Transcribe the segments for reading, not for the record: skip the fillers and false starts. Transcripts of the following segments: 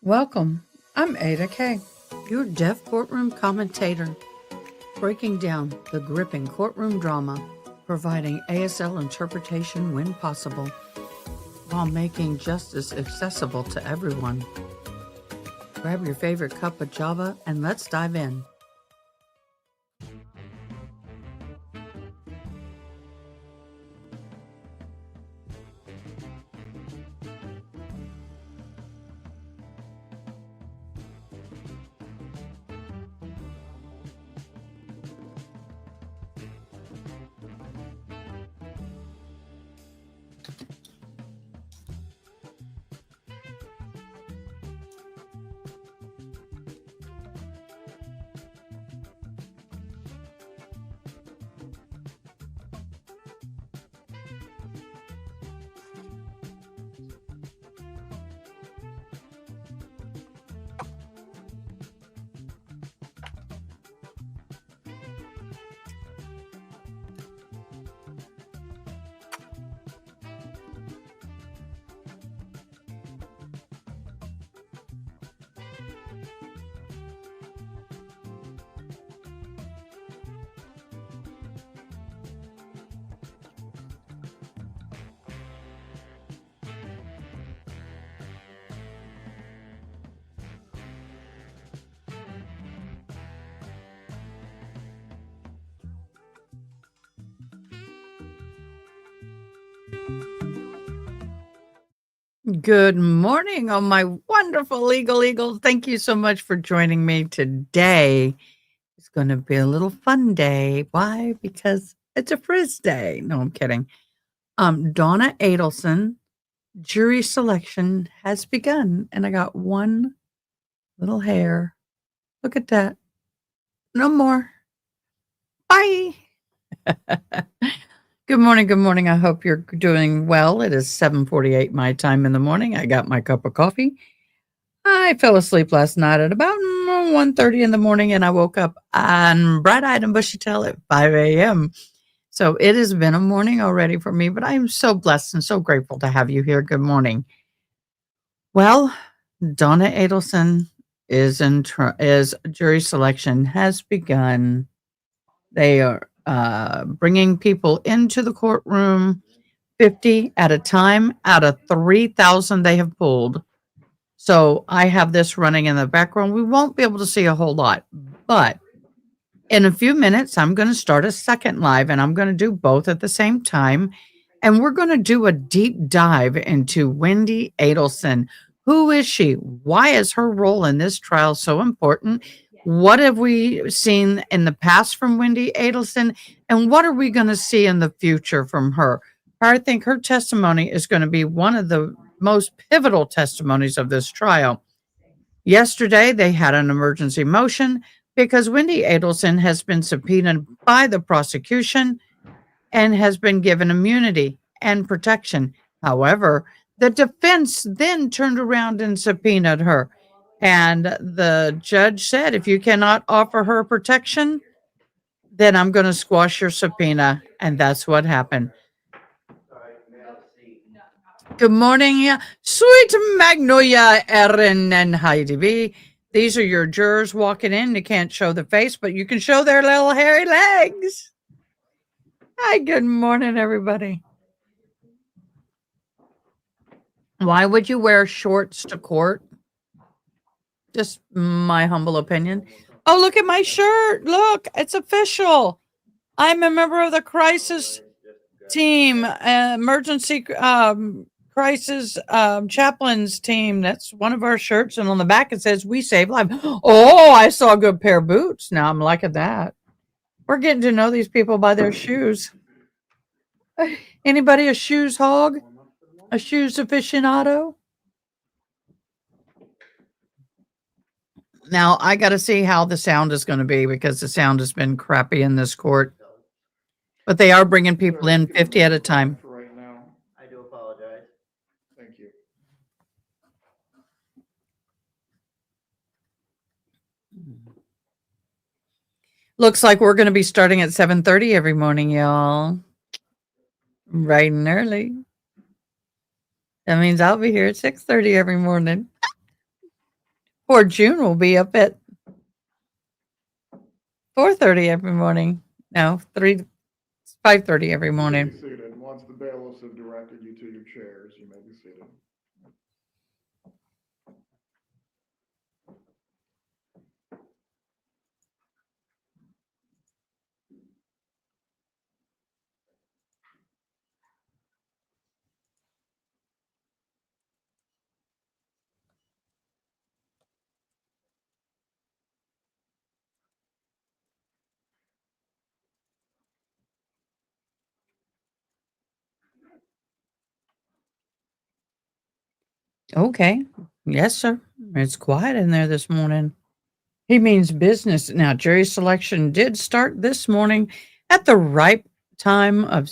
Welcome. I'm Ada Kay, your deaf courtroom commentator, breaking down the gripping courtroom drama, providing ASL interpretation when possible, while making justice accessible to everyone. Grab your favorite cup of Java and let's dive in. Good morning, oh my wonderful legal eagles. Thank you so much for joining me today. It's going to be a little fun day. Why? Because it's a frizz day. No, I'm kidding. Donna Adelson, jury selection has begun, and I got one little hair. Look at that. No more. Bye. Good morning. Good morning. I hope you're doing well. It is 7:48 my time in the morning. I got my cup of coffee. I fell asleep last night at about 1:30 in the morning, and I woke up on bright-eyed and bushy-tailed at 5 a.m. So it has been a morning already for me, but I am so blessed and so grateful to have you here. Good morning. Well, Donna Adelson is jury selection has begun. They are bringing people into the courtroom, 50 at a time out of 3,000 they have pulled. So I have this running in the background. We won't be able to see a whole lot, but in a few minutes, I'm going to start a second live, and I'm going to do both at the same time. And we're going to do a deep dive into Wendi Adelson. Who is she? Why is her role in this trial so important? What have we seen in the past from Wendi Adelson? And what are we going to see in the future from her? I think her testimony is going to be one of the most pivotal testimonies of this trial. Yesterday, they had an emergency motion because Wendi Adelson has been subpoenaed by the prosecution and has been given immunity and protection. However, the defense then turned around and subpoenaed her. And the judge said, if you cannot offer her protection, then I'm going to squash your subpoena. And that's what happened. Good morning, sweet Magnolia, Erin, and Heidi B. These are your jurors walking in. They can't show the face, but you can show their little hairy legs. Hi, good morning, everybody. Why would you wear shorts to court? Just my humble opinion. Oh, look at my shirt. Look, it's official. I'm a member of the crisis team, emergency crisis chaplains team. That's one of our shirts. And on the back, it says, we save lives. Oh, I saw a good pair of boots. Now I'm liking that. We're getting to know these people by their shoes. Anybody a shoes hog? A shoes aficionado? Now, I got to see how the sound is going to be because the sound has been crappy in this court. But they are bringing people in 50 at a time. Right now. I do apologize. Thank you. Looks like we're going to be starting at 7:30 every morning, y'all. Bright and early. That means I'll be here at 6:30 every morning. Poor June will be up at 4:30 every morning. No, 5:30 every You can morning. be seated. Once the bailiffs have directed you to your chairs, you may be seated. Okay. Yes, sir. It's quiet in there this morning. He means business. Now, jury selection did start this morning at the ripe time of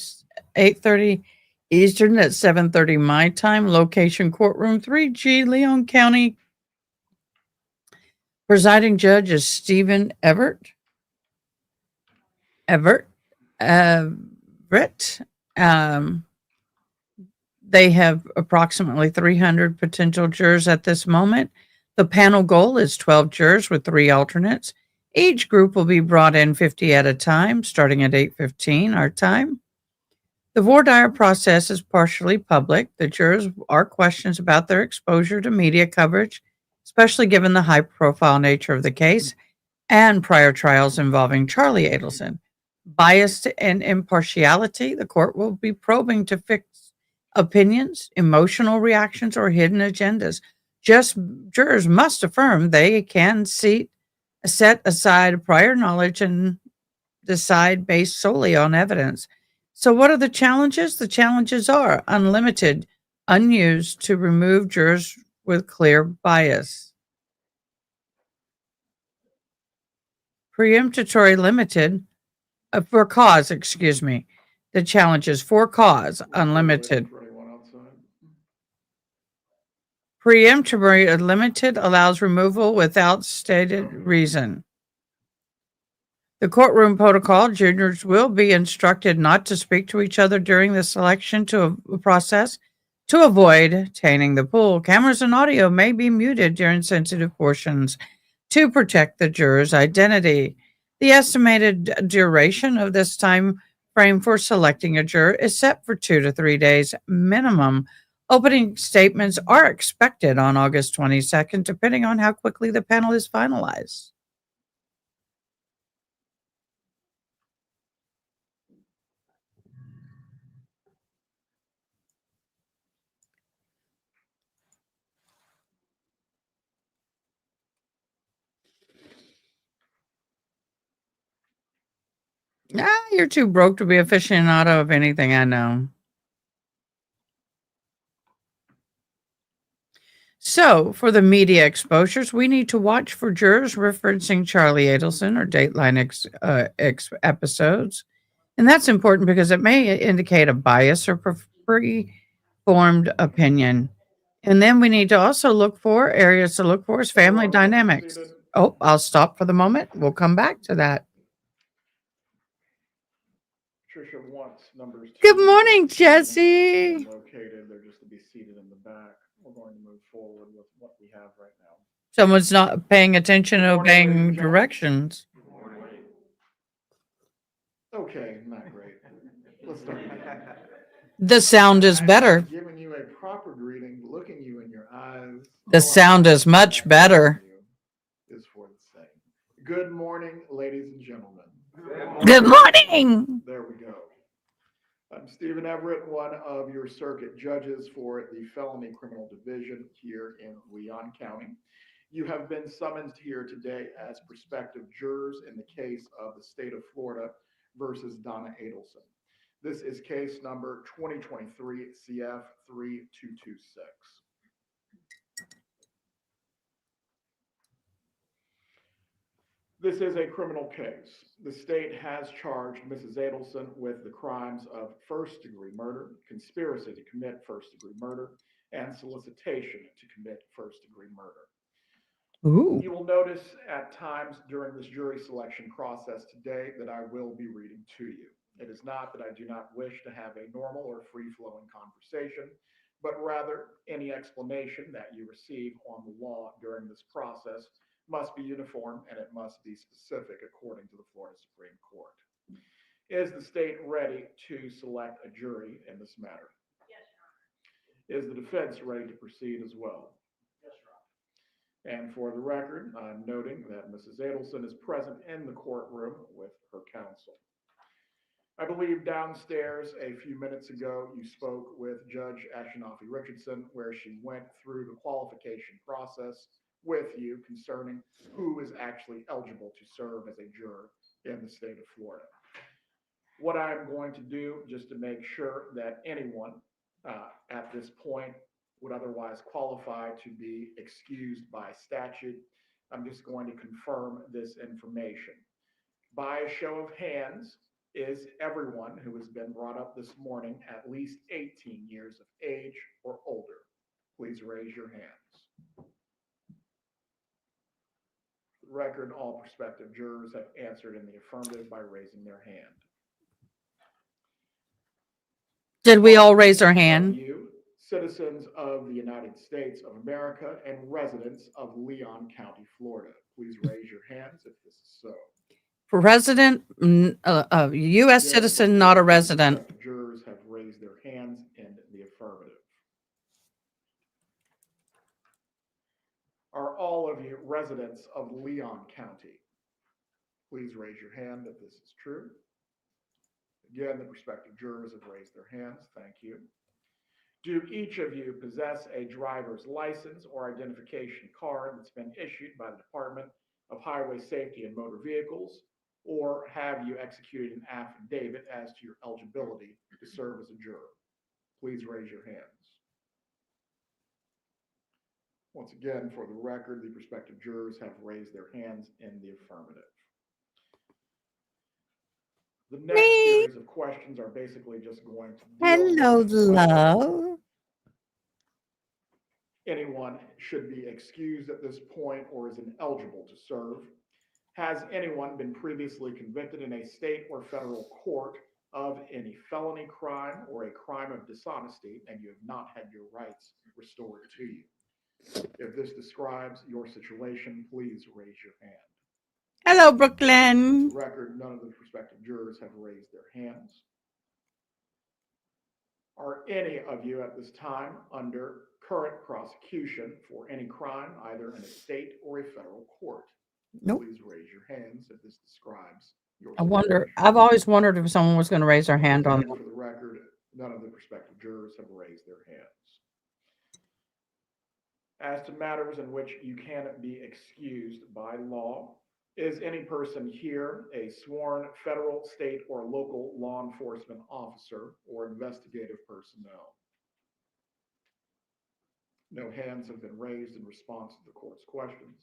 8:30 Eastern at 7:30 my time. Location courtroom 3G, Leon County. Presiding judge is Stephen Everett. Everett. Everett. Um, They have approximately 300 potential jurors at this moment. The panel goal is 12 jurors with 3 alternates. Each group will be brought in 50 at a time, starting at 8:15 our time. The voir dire process is partially public. The jurors are questions about their exposure to media coverage, especially given the high profile nature of the case and prior trials involving Charlie Adelson. Bias and impartiality, the court will be probing to fix opinions, emotional reactions, or hidden agendas. Just jurors must affirm they can set aside prior knowledge and decide based solely on evidence. So, what are the challenges? The challenges are unlimited, unused to remove jurors with clear bias. Preemptory limited, for cause, excuse me. The challenge is for cause, Still waiting unlimited. for anyone outside. Preemptory unlimited allows removal without stated reason. The courtroom protocol, juniors will be instructed not to speak to each other during the selection to a process to avoid tainting the pool. Cameras and audio may be muted during sensitive portions to protect the juror's identity. The estimated duration of this time frame for selecting a juror is set for 2 to 3 days minimum. Opening statements are expected on August 22nd, depending on how quickly the panel is finalized. Ah, you're too broke to be aficionado of anything I know. So, for the media exposures, we need to watch for jurors referencing Charlie Adelson or Dateline episodes. And that's important because it may indicate a bias or preformed opinion. And then we need to also look for areas to look for is family Hello, please be dynamics. seated. Oh, I'll stop for the moment. We'll come back to that. Tricia wants numbers Good 2 to morning, 16 Jesse. located. They're just to be seated in the back. We're going to move forward with what we have right now. Someone's not paying attention Good and morning, ladies and obeying gentlemen. directions. Okay, not great. Let's start again. The sound is better. Giving you a proper greeting, looking you in your eyes. The All I'm sound is asking much back from better. you is for the same. Good morning, ladies and gentlemen. Good morning. There we go. I'm Stephen Everett, one of your circuit judges for the Felony Criminal Division here in Leon County. You have been summoned here today as prospective jurors in the case of the state of Florida versus Donna Adelson. This is case number 2023 CF 3226. This is a criminal case. The state has charged Mrs. Adelson with the crimes of first degree murder, conspiracy to commit first degree murder, and solicitation to commit first degree murder. Ooh. You will notice at times during this jury selection process today that I will be reading to you. It is not that I do not wish to have a normal or free flowing conversation. but rather any explanation that you receive on the law during this process must be uniform and it must be specific according to the Florida Supreme Court. Is the state ready to select a jury in this matter? Is the defense ready to proceed as well? And for the record, I'm noting that Mrs. Adelson is present in the courtroom with her counsel. I believe downstairs a few minutes ago, you spoke with Judge Ashenofi Richardson, where she went through the qualification process with you concerning who is actually eligible to serve as a juror in the state of Florida. What I'm going to do, just to make sure that anyone at this point would otherwise qualify to be excused by statute, I'm just going to confirm this information. By a show of hands, is everyone who has been brought up this morning at least 18 years of age or older? Please raise your hands. For the record, all prospective jurors have answered in the affirmative by raising their hand. Did we all raise our hand? You, citizens of the United States of America and residents of Leon County, Florida, please raise your hands if this is so. Resident, a U.S. Yes, citizen, not a resident. Jurors have raised their hands in the affirmative. Are all of you residents of Leon County? Please raise your hand if this is true. Again, the prospective jurors have raised their hands. Thank you. Do each of you possess a driver's license or identification card that's been issued by the Department of Highway Safety and Motor Vehicles, or have you executed an affidavit as to your eligibility to serve as a juror? Please raise your hands. Once again, for the record, the prospective jurors have raised their hands in the affirmative. The next series of questions are basically just going to Hello, love. Anyone should be excused at this point or is ineligible to serve. Has anyone been previously convicted in a state or federal court of any felony crime or a crime of dishonesty and you have not had your rights restored to you? If this describes your situation, please raise your hand. Hello, Brooklyn. For the record, none of the prospective jurors have raised their hands. Are any of you at this time under current prosecution for any crime, either in a state or a federal court? Nope. Please raise your hands if this describes your situation. I've always wondered if someone was going to raise their hand on. For the record, none of the prospective jurors have raised their hands. As to matters in which you can be excused by law, is any person here a sworn federal, state, or local law enforcement officer or investigative personnel? No hands have been raised in response to the court's questions.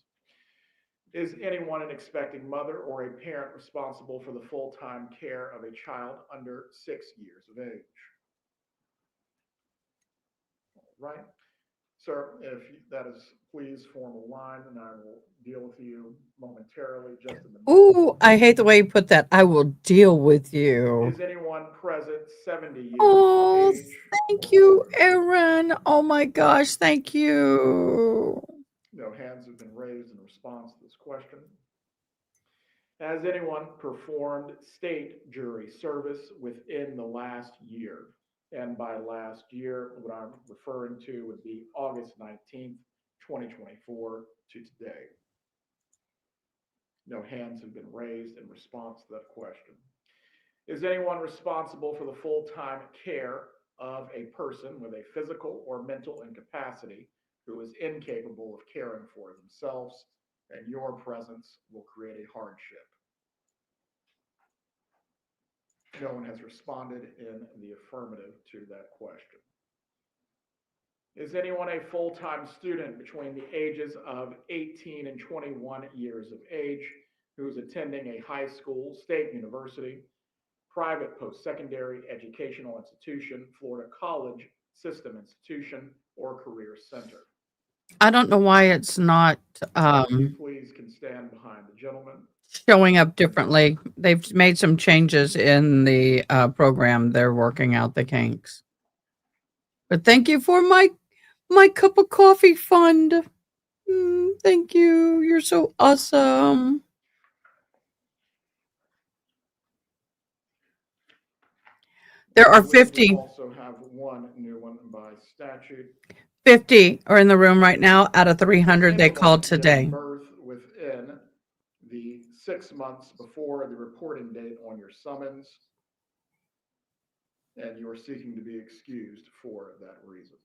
Is anyone an expecting mother or a parent responsible for the full-time care of a child under 6 years of age? All right. Sir, if that is, please form a line and I will deal with you momentarily. Just in the Ooh, I hate the way you put that. I will deal with you. Is anyone present 70 years of age? Thank you, Aaron. Oh my gosh, thank you. No hands have been raised in response to this question. Has anyone performed state jury service within the last year? And by last year, what I'm referring to would be August 19th, 2024 to today. No hands have been raised in response to that question. Is anyone responsible for the full-time care of a person with a physical or mental incapacity who is incapable of caring for themselves, and your presence will create a hardship? No one has responded in the affirmative to that question. Is anyone a full-time student between the ages of 18 and 21 years of age who is attending a high school, state university, private post-secondary educational institution, Florida college system institution, or career center? I don't know why it's not please can stand behind the gentleman. Showing up differently. They've made some changes in the program. They're working out the kinks. But thank you for my cup of coffee fund. Thank you. You're so awesome. There are I believe we 50. also have one new one by statute. 50 are in the room right now out of 300 they Anyone called given today. birth within the 6 months before the reporting date on your summons, and you are seeking to be excused for that reason.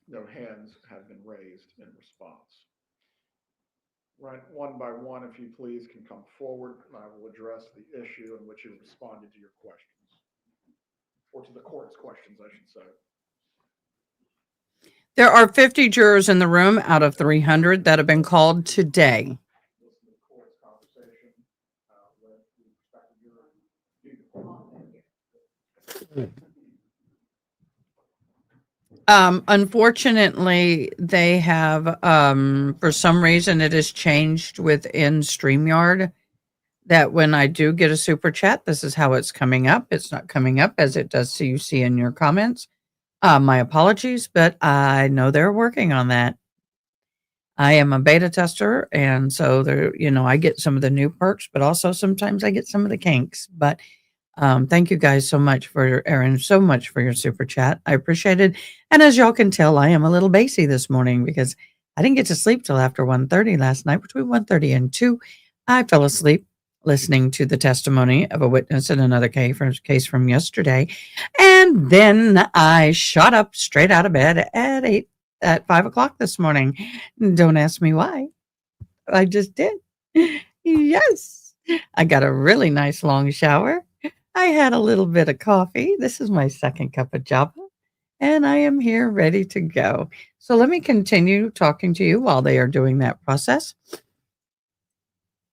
No hands have been raised in response. Right, one by one, if you please, can come forward, and I will address the issue in which you responded to your questions, or to the court's questions, I should say. There are 50 jurors in the room out of 300 that have been called today. Listen to the court's conversation with the respective juror. Unfortunately, they have, for some reason, it has changed within StreamYard that when I do get a super chat, this is how it's coming up. It's not coming up as it does so you see in your comments. My apologies, but I know they're working on that. I am a beta tester, and so there, I get some of the new perks, but also sometimes I get some of the kinks. But thank you guys so much for Aaron, so much for your super chat. I appreciate it. And as y'all can tell, I am a little bassy this morning because I didn't get to sleep till after 1:30 last night. Between 1:30 and 2, I fell asleep listening to the testimony of a witness in another case from yesterday. And then I shot up straight out of bed at 5 o'clock this morning. Don't ask me why. I just did. Yes. I got a really nice long shower. I had a little bit of coffee. This is my second cup of java, and I am here ready to go. So let me continue talking to you while they are doing that process.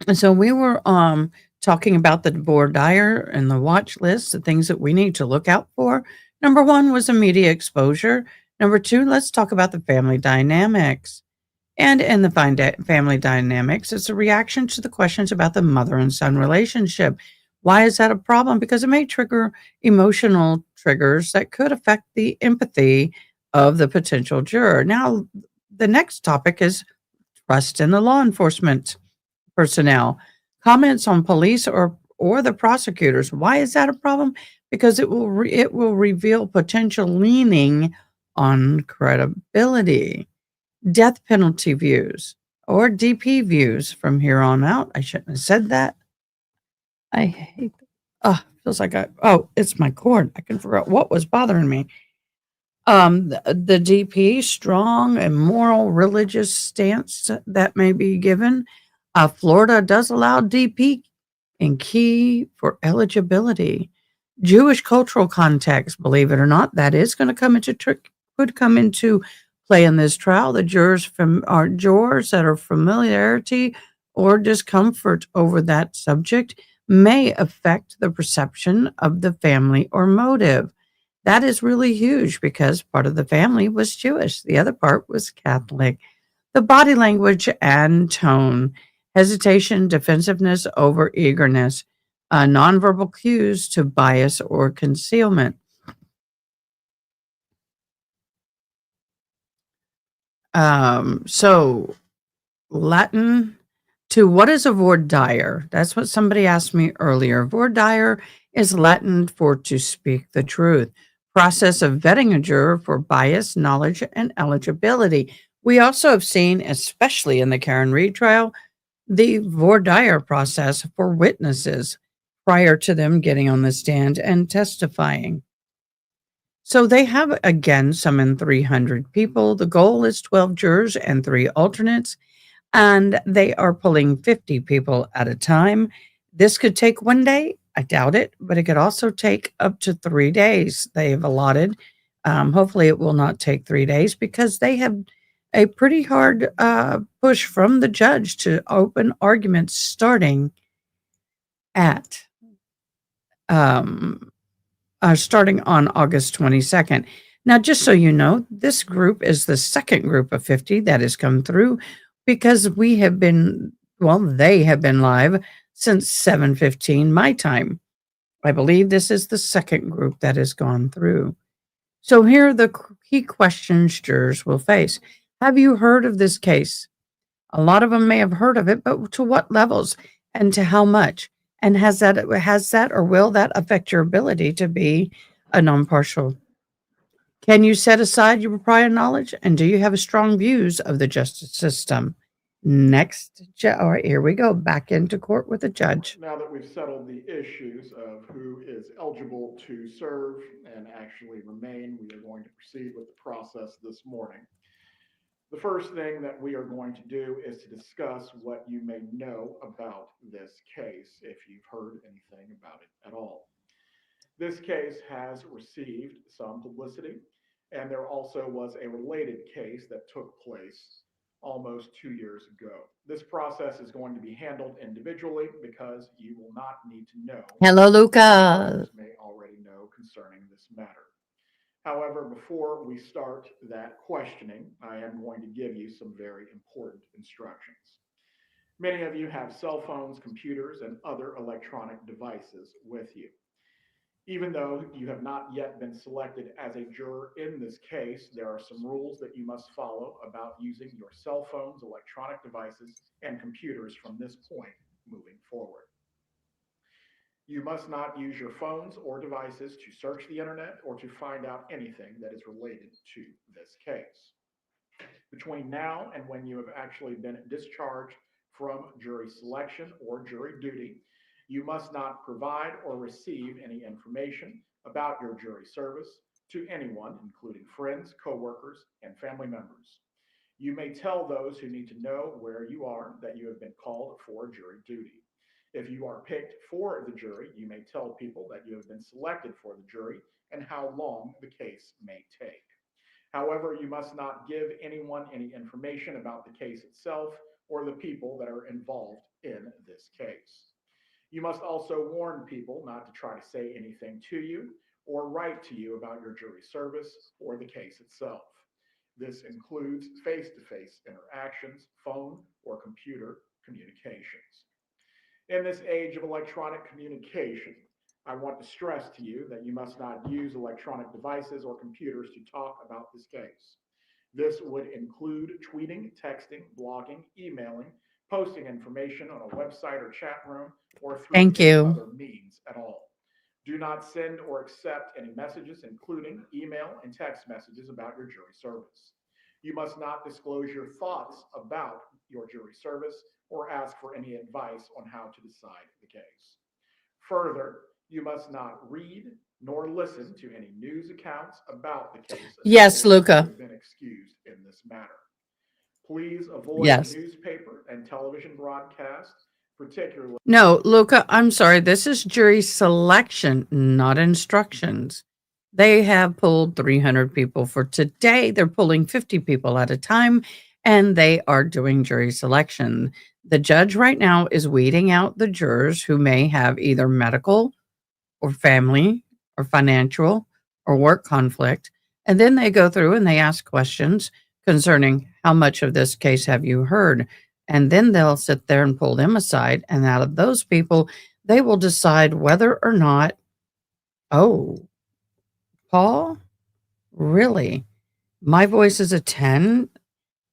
And so we were talking about the voir dire and the watch list, the things that we need to look out for. Number one was media exposure. Number two, let's talk about the family dynamics. And in the family dynamics, it's a reaction to the questions about the mother and son relationship. Why is that a problem? Because it may trigger emotional triggers that could affect the empathy of the potential juror. Now, the next topic is trust in the law enforcement personnel. Comments on police or the prosecutors. Why is that a problem? Because it will reveal potential leaning on credibility. Death penalty views or DP views from here on out. I shouldn't have said that. I hate feels like it's my cord. I can figure out what was bothering me. The DP, strong and moral religious stance that may be given. Florida does allow DP and key for eligibility. Jewish cultural context, believe it or not, that is going to could come into play in this trial. The jurors that are familiarity or discomfort over that subject may affect the perception of the family or motive. That is really huge because part of the family was Jewish, the other part was Catholic. The body language and tone, hesitation, defensiveness over eagerness, nonverbal cues to bias or concealment. So Latin to what is a voir dire? That's what somebody asked me earlier. Voir dire is Latin for to speak the truth. Process of vetting a juror for bias, knowledge, and eligibility. We also have seen, especially in the Karen Reed trial, the voir dire process for witnesses prior to them getting on the stand and testifying. So they have again summoned 300 people. The goal is 12 jurors and 3 alternates, and they are pulling 50 people at a time. This could take one day. I doubt it, but it could also take up to 3 days. They have allotted. Hopefully, it will not take 3 days because they have a pretty hard push from the judge to open arguments starting at starting on August 22nd. Now, just so you know, this group is the second group of 50 that has come through because they have been live since 7:15 my time. I believe this is the second group that has gone through. So here are the key questions jurors will face. Have you heard of this case? A lot of them may have heard of it, but to what levels and to how much? And has that or will that affect your ability to be a non-partial? Can you set aside your prior knowledge? And do you have strong views of the justice system? Next, all right, here we go. Back into court with the judge. Now that we've settled the issues of who is eligible to serve and actually remain, we are going to proceed with the process this morning. The first thing that we are going to do is to discuss what you may know about this case, if you've heard anything about it at all. This case has received some publicity, and there also was a related case that took place almost 2 years ago. This process is going to be handled individually because you will not need to know Hello, what Luca. others may already know concerning this matter. However, before we start that questioning, I am going to give you some very important instructions. Many of you have cell phones, computers, and other electronic devices with you. Even though you have not yet been selected as a juror in this case, there are some rules that you must follow about using your cell phones, electronic devices, and computers from this point moving forward. You must not use your phones or devices to search the internet or to find out anything that is related to this case. Between now and when you have actually been discharged from jury selection or jury duty, you must not provide or receive any information about your jury service to anyone, including friends, coworkers, and family members. You may tell those who need to know where you are that you have been called for jury duty. If you are picked for the jury, you may tell people that you have been selected for the jury and how long the case may take. However, you must not give anyone any information about the case itself or the people that are involved in this case. You must also warn people not to try to say anything to you or write to you about your jury service or the case itself. This includes face to face interactions, phone, or computer communications. In this age of electronic communication, I want to stress to you that you must not use electronic devices or computers to talk about this case. This would include tweeting, texting, blogging, emailing, posting information on a website or chat room, or through Thank any you. other means at all. Do not send or accept any messages, including email and text messages about your jury service. You must not disclose your thoughts about your jury service or ask for any advice on how to decide the case. Further, you must not read nor listen to any news accounts about the case Yes, until you Luca. have been excused in this matter. Please avoid Yes. newspaper and television broadcasts, particularly. No, Luca, I'm sorry. This is jury selection, not instructions. They have pulled 300 people for today. They're pulling 50 people at a time, and they are doing jury selection. The judge right now is weeding out the jurors who may have either medical or family or financial or work conflict. And then they go through and they ask questions concerning how much of this case have you heard? And then they'll sit there and pull them aside. And out of those people, they will decide whether or not, oh, Paul, really? My voice is a 10.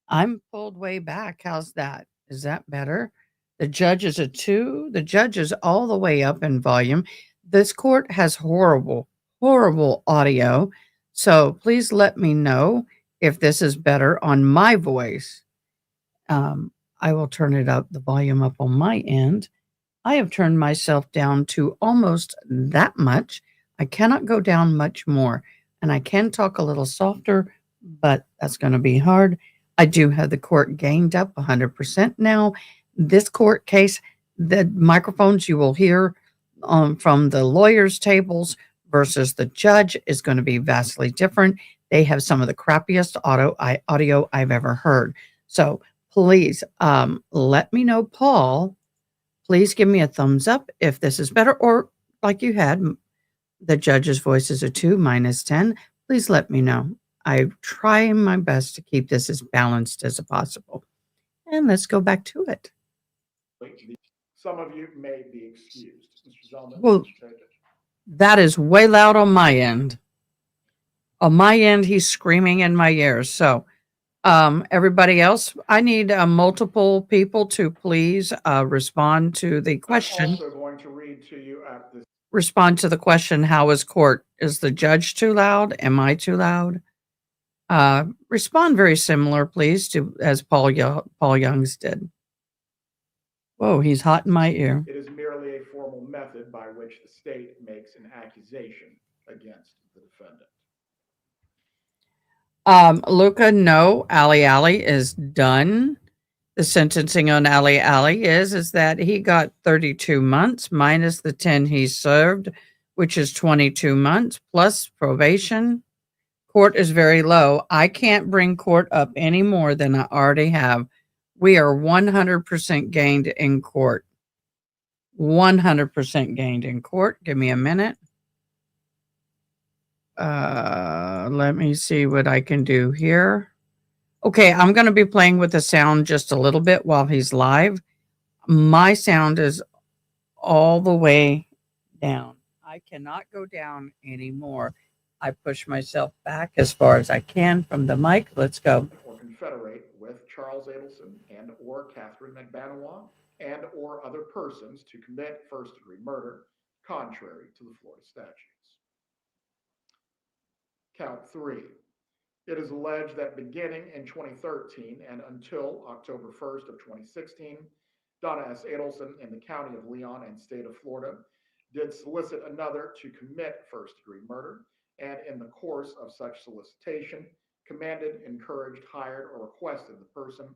I'm pulled way back. How's that? Is that better? The judge is a 2. The judge is all the way up in volume. This court has horrible, horrible audio. So please let me know if this is better on my voice. I will turn it up, the volume up on my end. I have turned myself down to almost that much. I cannot go down much more, and I can talk a little softer, but that's going to be hard. I do have the court gained up 100% now. This court case, the microphones you will hear from the lawyers' tables versus the judge is going to be vastly different. They have some of the crappiest audio I've ever heard. So please let me know, Paul. Please give me a thumbs up if this is better, or like you had, the judge's voice is a 2, mine is 10. Please let me know. I try my best to keep this as balanced as possible. And let's go back to it. Some of you may be excused. Mr. Zellman, Well, let's take it. that is way loud on my end. On my end, he's screaming in my ears. So, everybody else, I need multiple people to please respond to the I'm question. also going to read to you at this. Respond to the question: how is court? Is the judge too loud? Am I too loud? Respond very similar, please, to as Paul Young's did. Whoa, he's hot in my ear. It is merely a formal method by which the state makes an accusation against the defendant. Luca, no, Ali is done. The sentencing on Ali is that he got 32 months minus the 10 he served, which is 22 months plus probation. Court is very low. I can't bring court up any more than I already have. We are 100% gained in court. 100% gained in court. Give me a minute. Let me see what I can do here. Okay, I'm going to be playing with the sound just a little bit while he's live. My sound is all the way down. I cannot go down anymore. I push myself back as far as I can from the mic. Let's go. Or confederate with Charles Adelson and or Catherine McBanois and or other persons to commit first-degree murder contrary to the Florida statutes. Count 3. It is alleged that beginning in 2013 and until October 1st of 2016, Donna S. Adelson in the county of Leon and state of Florida did solicit another to commit first-degree murder, and in the course of such solicitation, commanded, encouraged, hired, or requested the person,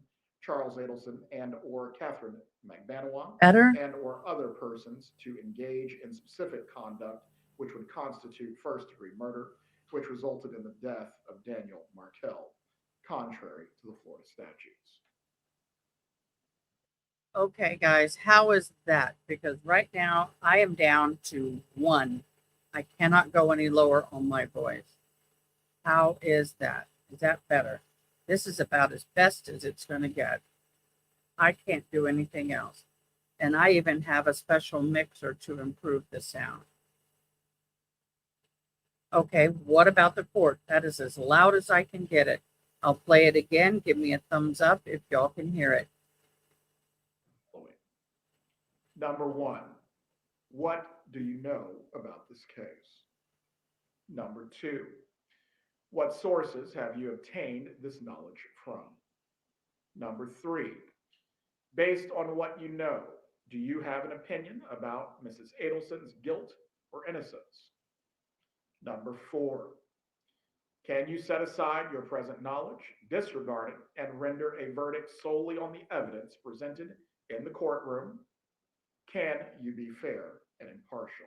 Charles Adelson and or Catherine McBanois, Better? and or other persons to engage in specific conduct which would constitute first-degree murder, which resulted in the death of Daniel Markel, contrary to the Florida statutes. Okay, guys, how is that? Because right now I am down to 1. I cannot go any lower on my voice. How is that? Is that better? This is about as best as it's going to get. I can't do anything else. And I even have a special mixer to improve the sound. Okay, what about the court? That is as loud as I can get it. I'll play it again. Give me a thumbs up if y'all can hear it. Number 1, what do you know about this case? Number 2, what sources have you obtained this knowledge from? Number 3, based on what you know, do you have an opinion about Mrs. Adelson's guilt or innocence? Number 4, can you set aside your present knowledge, disregard it, and render a verdict solely on the evidence presented in the courtroom? Can you be fair and impartial?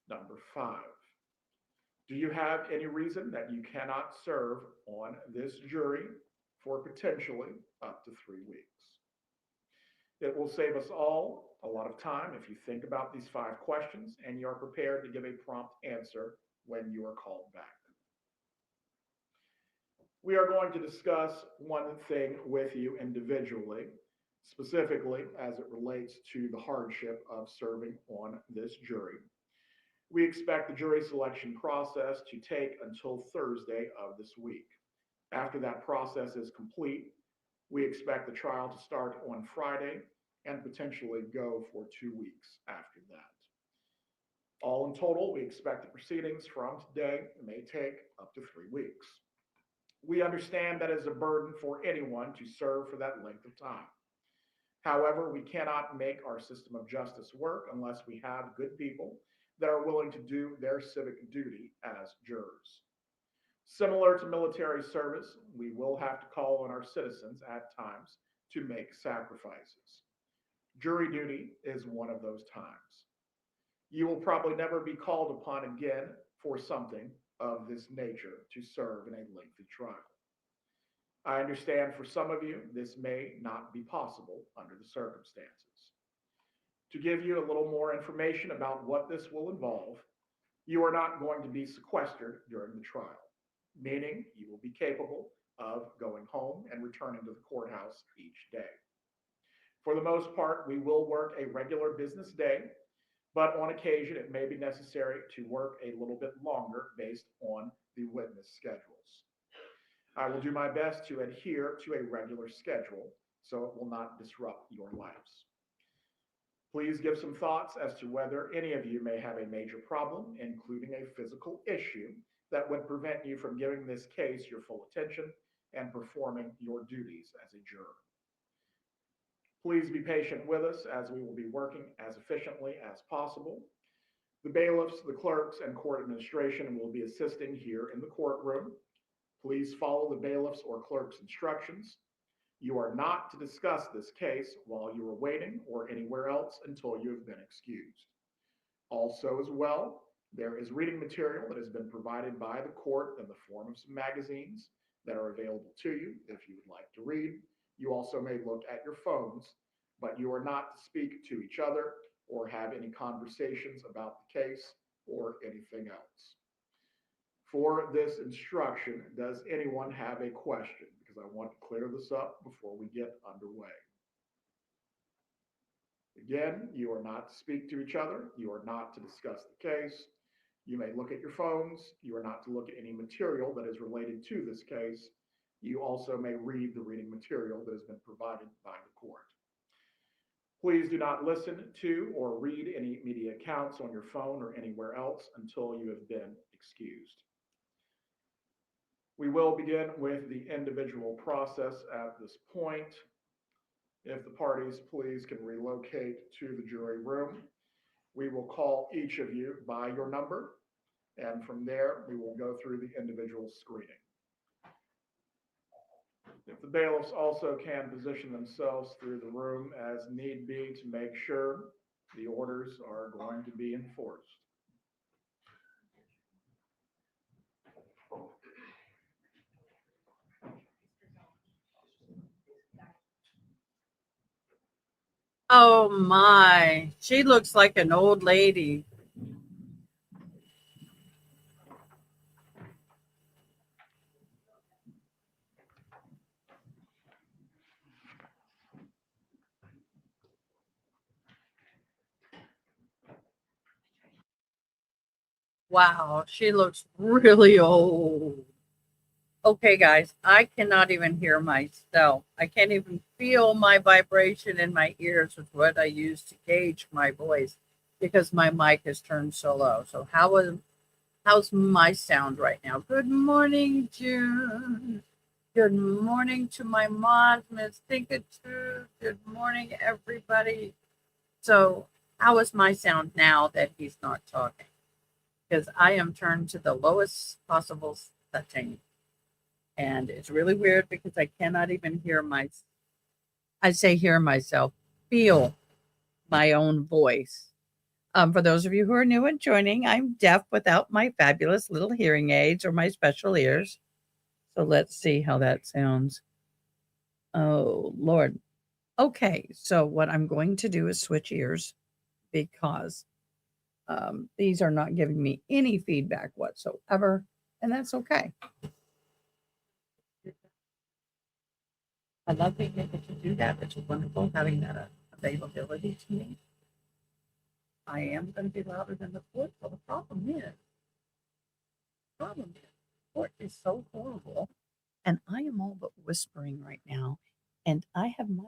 Number 5, do you have any reason that you cannot serve on this jury for potentially up to 3 weeks? It will save us all a lot of time if you think about these 5 questions and you are prepared to give a prompt answer when you are called back. We are going to discuss one thing with you individually, specifically as it relates to the hardship of serving on this jury. We expect the jury selection process to take until Thursday of this week. After that process is complete, we expect the trial to start on Friday and potentially go for 2 weeks after that. All in total, we expect the proceedings from today may take up to 3 weeks. We understand that is a burden for anyone to serve for that length of time. However, we cannot make our system of justice work unless we have good people that are willing to do their civic duty as jurors. Similar to military service, we will have to call on our citizens at times to make sacrifices. Jury duty is one of those times. You will probably never be called upon again for something of this nature to serve in a lengthy trial. I understand for some of you, this may not be possible under the circumstances. To give you a little more information about what this will involve, you are not going to be sequestered during the trial, meaning you will be capable of going home and returning to the courthouse each day. For the most part, we will work a regular business day, but on occasion it may be necessary to work a little bit longer based on the witness schedules. I will do my best to adhere to a regular schedule so it will not disrupt your lives. Please give some thoughts as to whether any of you may have a major problem, including a physical issue, that would prevent you from giving this case your full attention and performing your duties as a juror. Please be patient with us as we will be working as efficiently as possible. The bailiffs, the clerks, and court administration will be assisting here in the courtroom. Please follow the bailiff's or clerk's instructions. You are not to discuss this case while you are waiting or anywhere else until you have been excused. Also, as well, there is reading material that has been provided by the court in the form of some magazines that are available to you if you would like to read. You also may look at your phones, but you are not to speak to each other or have any conversations about the case or anything else. For this instruction, does anyone have a question? Because I want to clear this up before we get underway. Again, you are not to speak to each other. You are not to discuss the case. You may look at your phones. You are not to look at any material that is related to this case. You also may read the reading material that has been provided by the court. Please do not listen to or read any media accounts on your phone or anywhere else until you have been excused. We will begin with the individual process at this point. If the parties, please, can relocate to the jury room. We will call each of you by your number, and from there, we will go through the individual screening. If the bailiffs also can position themselves through the room as need be to make sure the orders are going to be enforced. Oh my, she looks like an old lady. Wow, she looks really old. Okay, guys, I cannot even hear myself. I can't even feel my vibration in my ears with what I use to gauge my voice because my mic is turned so low. So how's my sound right now? Good morning, June. Good morning to my mom, Miss Thinkitude. Good morning, everybody. So how is my sound now that he's not talking? Because I am turned to the lowest possible setting. And it's really weird because I cannot even hear hear myself, feel my own voice. For those of you who are new and joining, I'm deaf without my fabulous little hearing aids or my special ears. So let's see how that sounds. Oh, Lord. Okay, so what I'm going to do is switch ears because these are not giving me any feedback whatsoever, and that's okay. I love being able to do that. It's wonderful having that availability to me. I am going to be louder than the court, but the problem is, the court is so horrible, and I am all but whispering right now, and I have my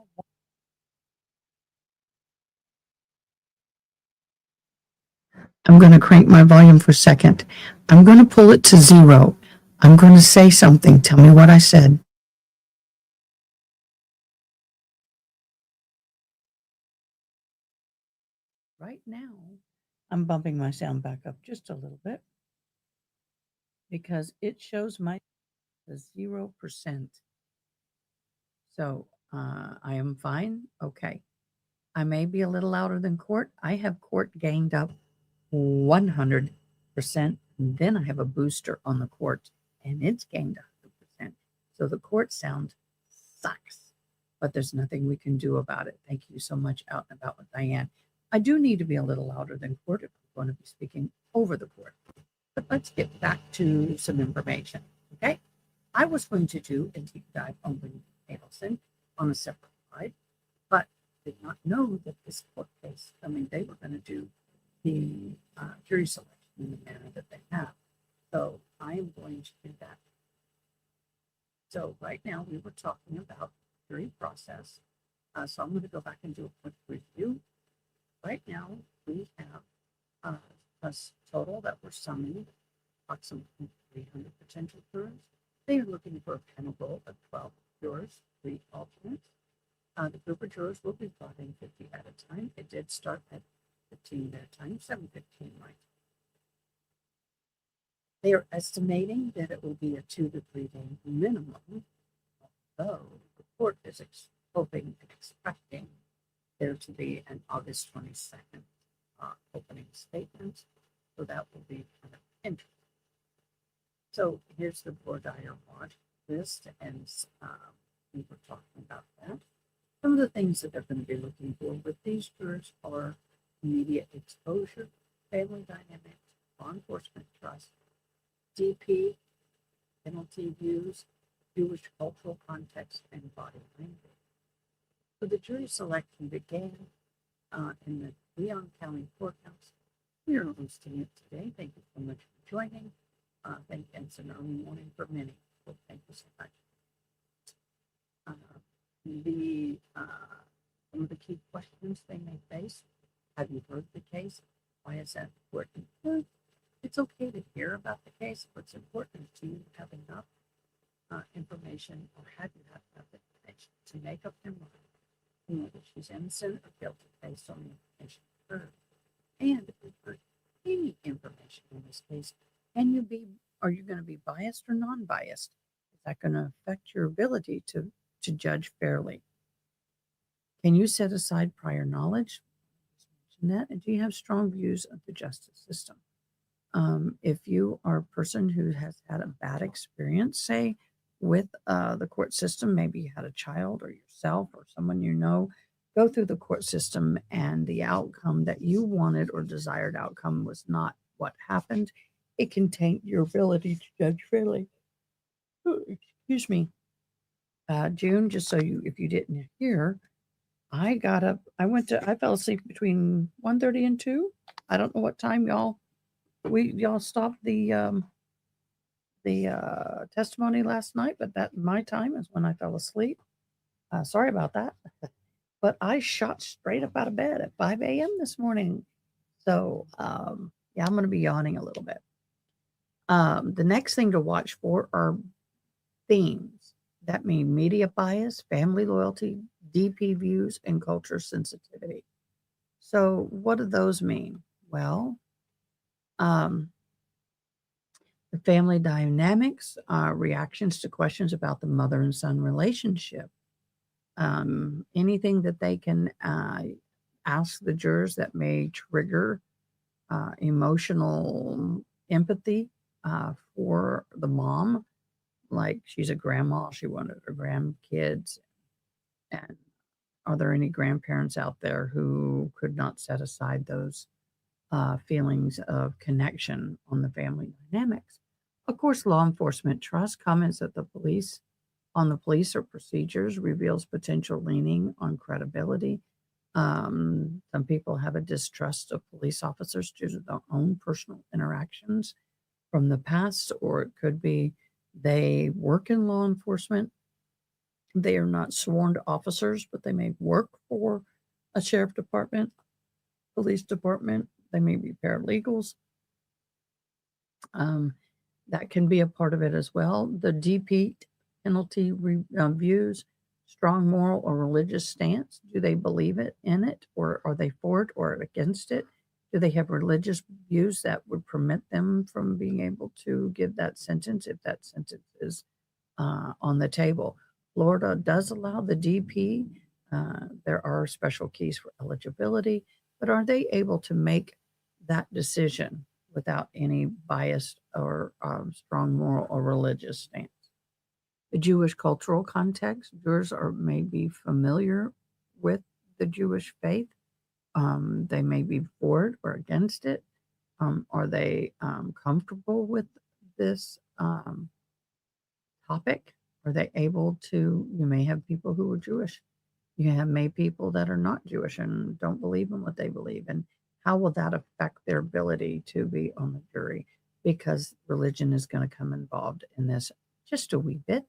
I'm going to crank my volume for a second. I'm going to pull it to 0. I'm going to say something. Tell me what I said. Right now, I'm bumping my sound back up just a little bit because it shows my 0%. So I am fine. Okay. I may be a little louder than court. I have court gained up 100%. Then I have a booster on the court and it's gained 100%. So the court sound sucks, but there's nothing we can do about it. Thank you so much, Out and About with Diane. I do need to be a little louder than court if I'm going to be speaking over the court. But let's get back to some information, okay? I was going to do a deep dive on Wendi Adelson on a separate slide, but did not know that this court case, they were going to do jury selection in the manner that they have. So I am going to do that. So right now we were talking about jury process. So I'm going to go back and do a quick review. Right now we have a total that were summoned, approximately 300 potential jurors. They are looking for a panel roll of 12 jurors, 3 alternates. The group of jurors will be brought in 50 at a time. It did start at 15 at a time, 7:15 right. They are estimating that it will be a 2 to 3 day minimum, although the court is hoping and expecting there to be an August 22nd opening statement. So that will be kind of interesting. So here's the voir dire watch list, and we were talking about that. Some of the things that they're going to be looking for with these jurors are immediate exposure, family dynamics, law enforcement trust, DP, penalty views, Jewish cultural context, and body language. So the jury selection began in the Leon County Courthouse. We are hosting it today. Thank you so much for joining. It's an early morning for many, so thank you so much. Some of the key questions they may face: have you heard the case? Why is that important? Well, it's okay to hear about the case. What's important is, do you have enough information, or have you had enough information to make up your mind, whether she's innocent or guilty based on the information heard? And if you've heard any information in this case, are you going to be biased or non-biased? Is that going to affect your ability to judge fairly? Can you set aside prior knowledge? And do you have strong views of the justice system? If you are a person who has had a bad experience, say, with the court system, maybe you had a child or yourself or someone you know go through the court system and the outcome that you wanted or desired outcome was not what happened, it can taint your ability to judge fairly. Excuse me. June, just so if you didn't hear, I got up, I fell asleep between 1:30 and 2. I don't know what time y'all stopped the testimony last night, but that my time is when I fell asleep. Sorry about that. But I shot straight up out of bed at 5 a.m. this morning. So, yeah, I'm going to be yawning a little bit. The next thing to watch for are themes that mean media bias, family loyalty, DP views, and culture sensitivity. So, what do those mean? Well, the family dynamics, reactions to questions about the mother and son relationship, anything that they can ask the jurors that may trigger emotional empathy for the mom, like she's a grandma, she wanted her grandkids. And are there any grandparents out there who could not set aside those feelings of connection on the family dynamics? Of course, law enforcement trust, comments that the police or procedures reveals potential leaning on credibility. Some people have a distrust of police officers due to their own personal interactions from the past, or it could be they work in law enforcement. They are not sworn officers, but they may work for a sheriff department, police department. They may be paralegals. That can be a part of it as well. The DP penalty views, strong moral or religious stance. Do they believe in it, or are they for it or against it? Do they have religious views that would permit them from being able to give that sentence if that sentence is on the table? Florida does allow the DP. There are special keys for eligibility, but are they able to make that decision without any biased or strong moral or religious stance? The Jewish cultural context, jurors may be familiar with the Jewish faith. They may be for it or against it. Are they comfortable with this topic? Are they able to? You may have people who are Jewish. You may people that are not Jewish and don't believe in what they believe. And how will that affect their ability to be on the jury? Because religion is going to come involved in this just a wee bit,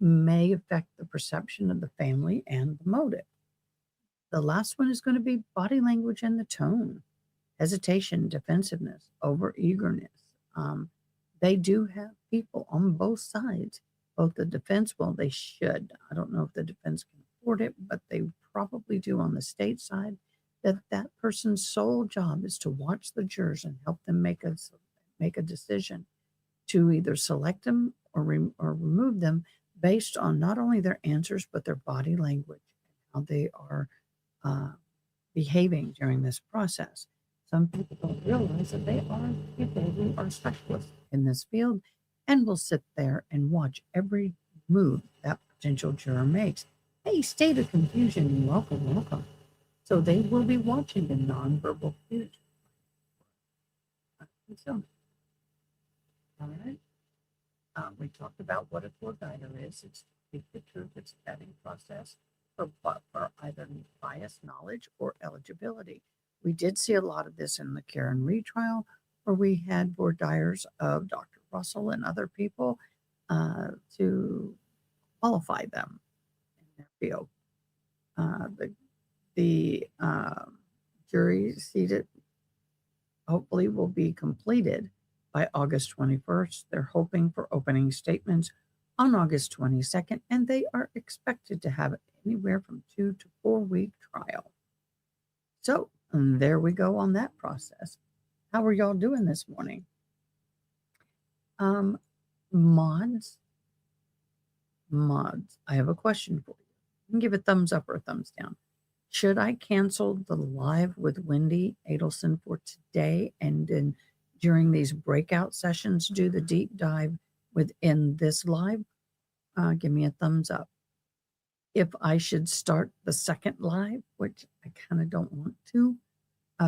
may affect the perception of the family and the motive. The last one is going to be body language and the tone, hesitation, defensiveness, over-eagerness. They do have people on both sides, both the defense, well, they should. I don't know if the defense can afford it, but they probably do on the state side, that person's sole job is to watch the jurors and help them make a decision to either select them or remove them based on not only their answers, but their body language and how they are behaving during this process. Some people don't realize that they are people who are specialists in this field and will sit there and watch every move that potential juror makes. Hey, state of confusion, welcome, welcome. So they will be watching the nonverbal cues. So, all right. We talked about what a tour guider is. It's to speak the truth. It's a vetting process for either bias, knowledge, or eligibility. We did see a lot of this in the Karen retrial, where we had voir dires of Dr. Russell and other people to qualify them in their field. The jury seated hopefully will be completed by August 21st. They're hoping for opening statements on August 22nd, and they are expected to have anywhere from 2 to 4 week trial. So there we go on that process. How are y'all doing this morning? Mods, I have a question for you. You can give a thumbs up or a thumbs down. Should I cancel the live with Wendi Adelson for today and then during these breakout sessions do the deep dive within this live? Give me a thumbs up. If I should start the second live, which I kind of don't want to,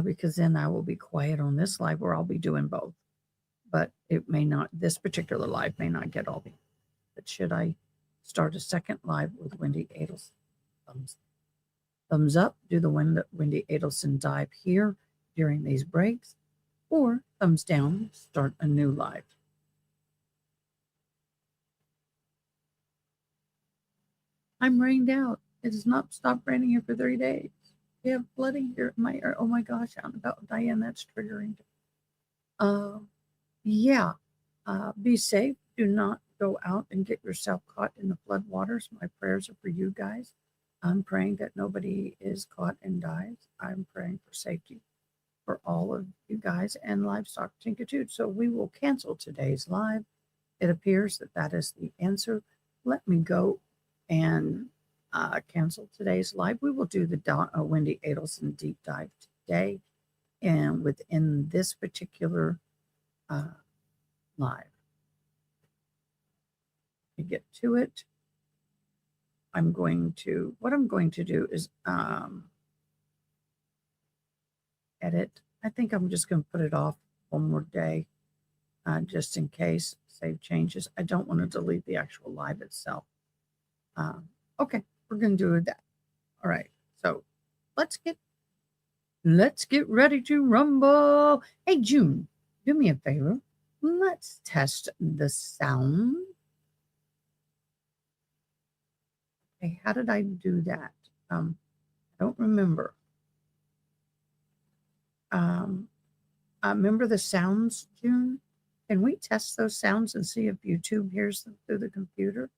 because then I will be quiet on this live where I'll be doing both. But it may not, this particular live may not get all the, but should I start a second live with Wendi Adelson? Thumbs up, do the Wendi Adelson dive here during these breaks, or thumbs down, start a new live. I'm rained out. It has not stopped raining here for 3 days. We have flooding here. Oh my gosh, out and about, Diane, that's triggering. Yeah, be safe. Do not go out and get yourself caught in the flood waters. My prayers are for you guys. I'm praying that nobody is caught and dies. I'm praying for safety for all of you guys and livestock tinkitude. So we will cancel today's live. It appears that that is the answer. Let me go and cancel today's live. We will do the Wendi Adelson deep dive today and within this particular live. To get to it, what I'm going to do is edit. I think I'm just going to put it off one more day just in case, save changes. I don't want to delete the actual live itself. Okay, we're going to do that. All right, so let's get ready to rumble. Hey, June, do me a favor. Let's test the sound. Okay, how did I do that? I don't remember. I remember the sounds, June. Can we test those sounds and see if YouTube hears them through the computer?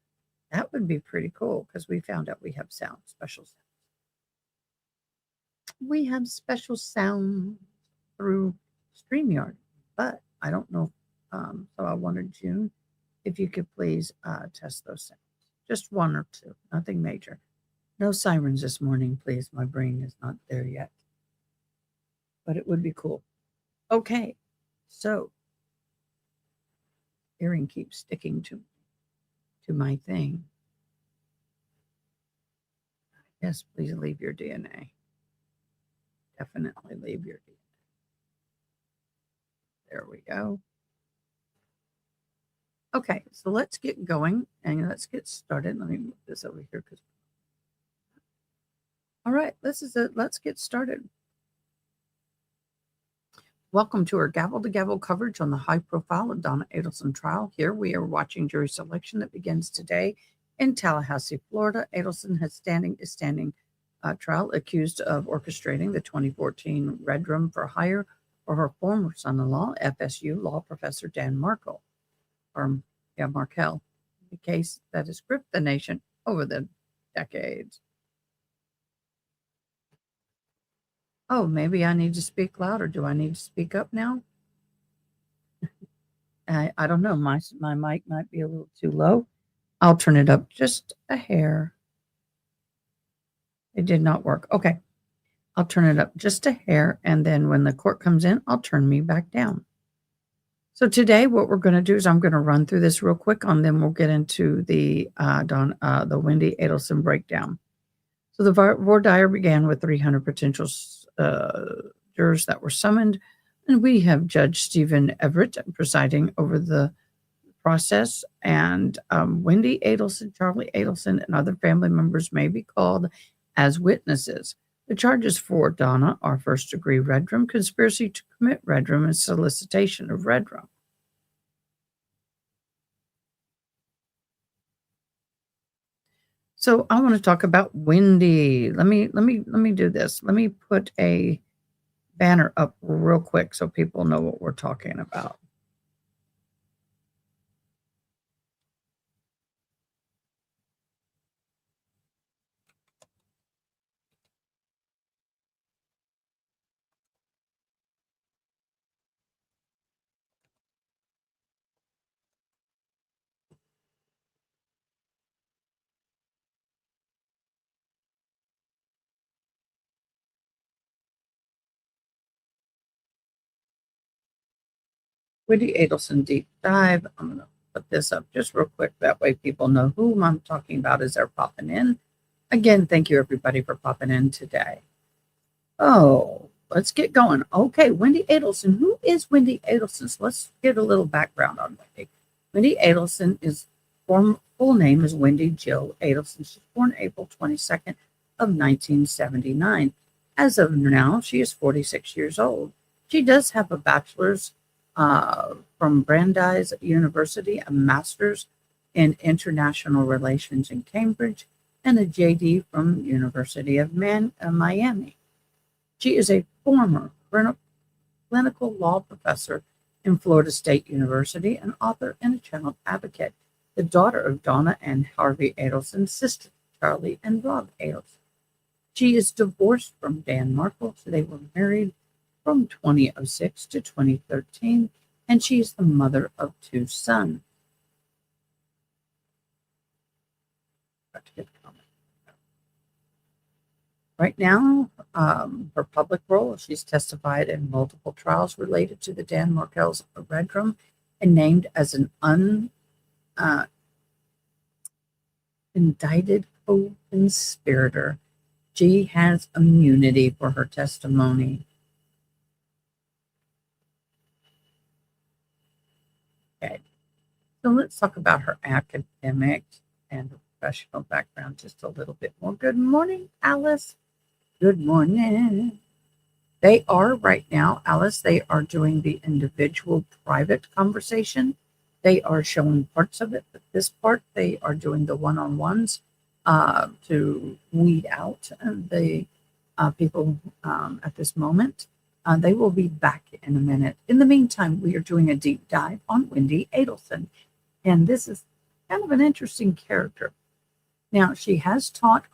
That would be pretty cool because we found out we have sound, special sounds. We have special sound through StreamYard, but I don't know. So I wanted June, if you could please test those sounds. Just one or two, nothing major. No sirens this morning, please. My brain is not there yet. But it would be cool. Okay, so earring keeps sticking to my thing. Yes, please leave your DNA. Definitely leave your DNA. There we go. Okay, so let's get going and let's get started. Let me move this over here. All right, let's get started. Welcome to our gavel-to-gavel coverage on the high profile of Donna Adelson trial. Here we are watching jury selection that begins today in Tallahassee, Florida. Adelson is standing trial accused of orchestrating the 2014 Red Room for hire for her former son-in-law, FSU law professor Dan Markel, Markel, the case that has gripped the nation over the decades. Oh, maybe I need to speak louder. Do I need to speak up now? I don't know. My mic might be a little too low. I'll turn it up just a hair. It did not work. Okay. I'll turn it up just a hair, and then when the court comes in, I'll turn me back down. So today, what we're going to do is I'm going to run through this real quick, and then we'll get into the Wendi Adelson breakdown. So the voir dire began with 300 potential jurors that were summoned, and we have Judge Stephen Everett presiding over the process, and Wendi Adelson, Charlie Adelson, and other family members may be called as witnesses. The charges for Donna are first-degree red room, conspiracy to commit red room, and solicitation of red room. So I want to talk about Wendi. Let me do this. Let me put a banner up real quick so people know what we're talking about. Wendi Adelson deep dive. I'm going to put this up just real quick. That way people know who I'm talking about as they're popping in. Again, thank you everybody for popping in today. Oh, let's get going. Okay, Wendi Adelson. Who is Wendi Adelson? So let's get a little background on Wendi. Wendi Adelson is full name is Wendi Jill Adelson. She's born April 22nd of 1979. As of now, she is 46 years old. She does have a bachelor's from Brandeis University, a master's in international relations in Cambridge, and a JD from University of Miami. She is a former clinical law professor in Florida State University, an author and a child advocate, the daughter of Donna and Harvey Adelson, sister Charlie and Rob Adelson. She is divorced from Dan Markel, so they were married from 2006 to 2013, and she is the mother of 2 sons. Right now, her public role, she's testified in multiple trials related to the Dan Markel's Red Room and named as an indicted co-conspirator. She has immunity for her testimony. Okay, so let's talk about her academic and professional background just a little bit more. Good morning, Alice. Good morning. They are right now, Alice, they are doing the individual private conversation. They are showing parts of it, but this part, they are doing the one-on-ones to weed out the people at this moment. They will be back in a minute. In the meantime, we are doing a deep dive on Wendi Adelson, and this is kind of an interesting character. Now, she has taught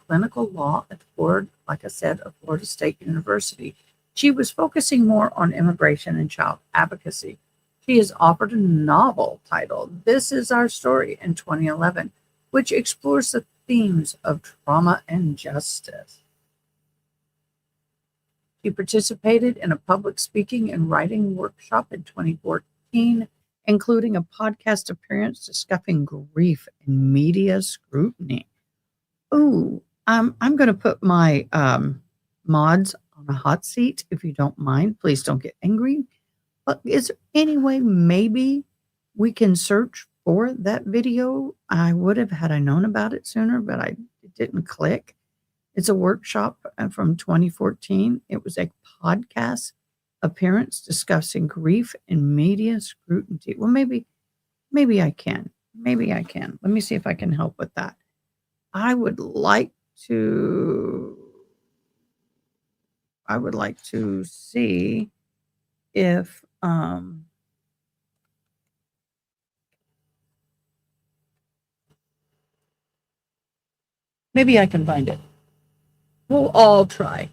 clinical law at Ford, like I said, at Florida State University. She was focusing more on immigration and child advocacy. She has offered a novel titled This Is Our Story in 2011, which explores the themes of trauma and justice. She participated in a public speaking and writing workshop in 2014, including a podcast appearance discussing grief and media scrutiny. Oh, I'm going to put my mods on a hot seat, if you don't mind. Please don't get angry. But is there any way maybe we can search for that video? I would have had I known about it sooner, but it didn't click. It's a workshop from 2014. It was a podcast appearance discussing grief and media scrutiny. Well, maybe I can. Maybe I can. Let me see if I can help with that. I would like to see if maybe I can find it. We'll all try.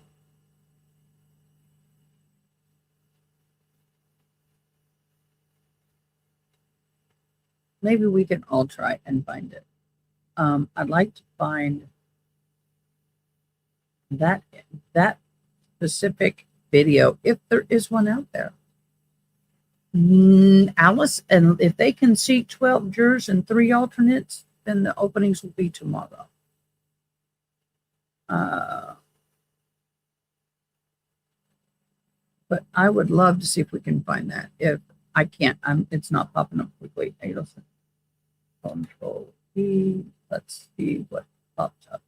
Maybe we can all try and find it. I'd like to find that specific video if there is one out there. Alice, and if they can seat 12 jurors and 3 alternates, then the openings will be tomorrow. But I would love to see if we can find that. If I can't, it's not popping up quickly. Adelson. Control E. Let's see what popped up.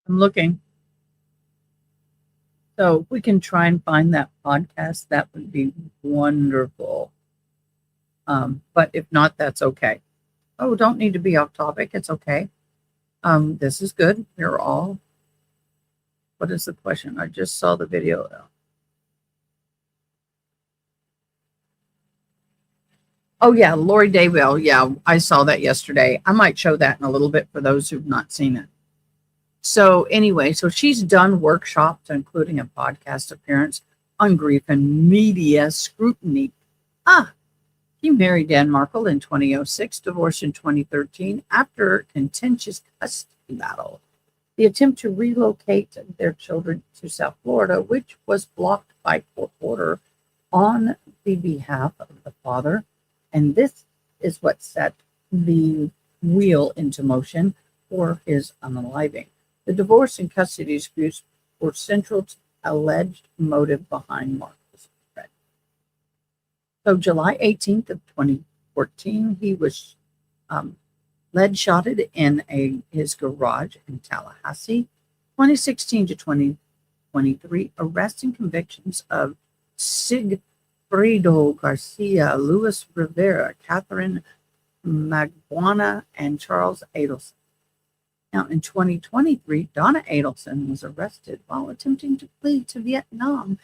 I'm looking. So if we can try and find that podcast, that would be wonderful. But if not, that's okay. Oh, don't need to be off topic. It's okay. This is good. We're all. What is the question? I just saw the video. Oh yeah, Lori Daybell. Yeah, I saw that yesterday. I might show that in a little bit for those who've not seen it. So anyway, so she's done workshops, including a podcast appearance on grief and media scrutiny. He married Dan Markel in 2006, divorced in 2013 after a contentious custody battle. The attempt to relocate their children to South Florida, which was blocked by court order on the behalf of the father. And this is what set the wheel into motion for his unaliving. The divorce and custody disputes were central to the alleged motive behind Markel's threat. So July 18th of 2014, he was lead shotted in his garage in Tallahassee. 2016 to 2023, arrests and convictions of Sigfredo Garcia, Luis Rivera, Catherine Maguana, and Charles Adelson. Now, in 2023, Donna Adelson was arrested while attempting to flee to Vietnam.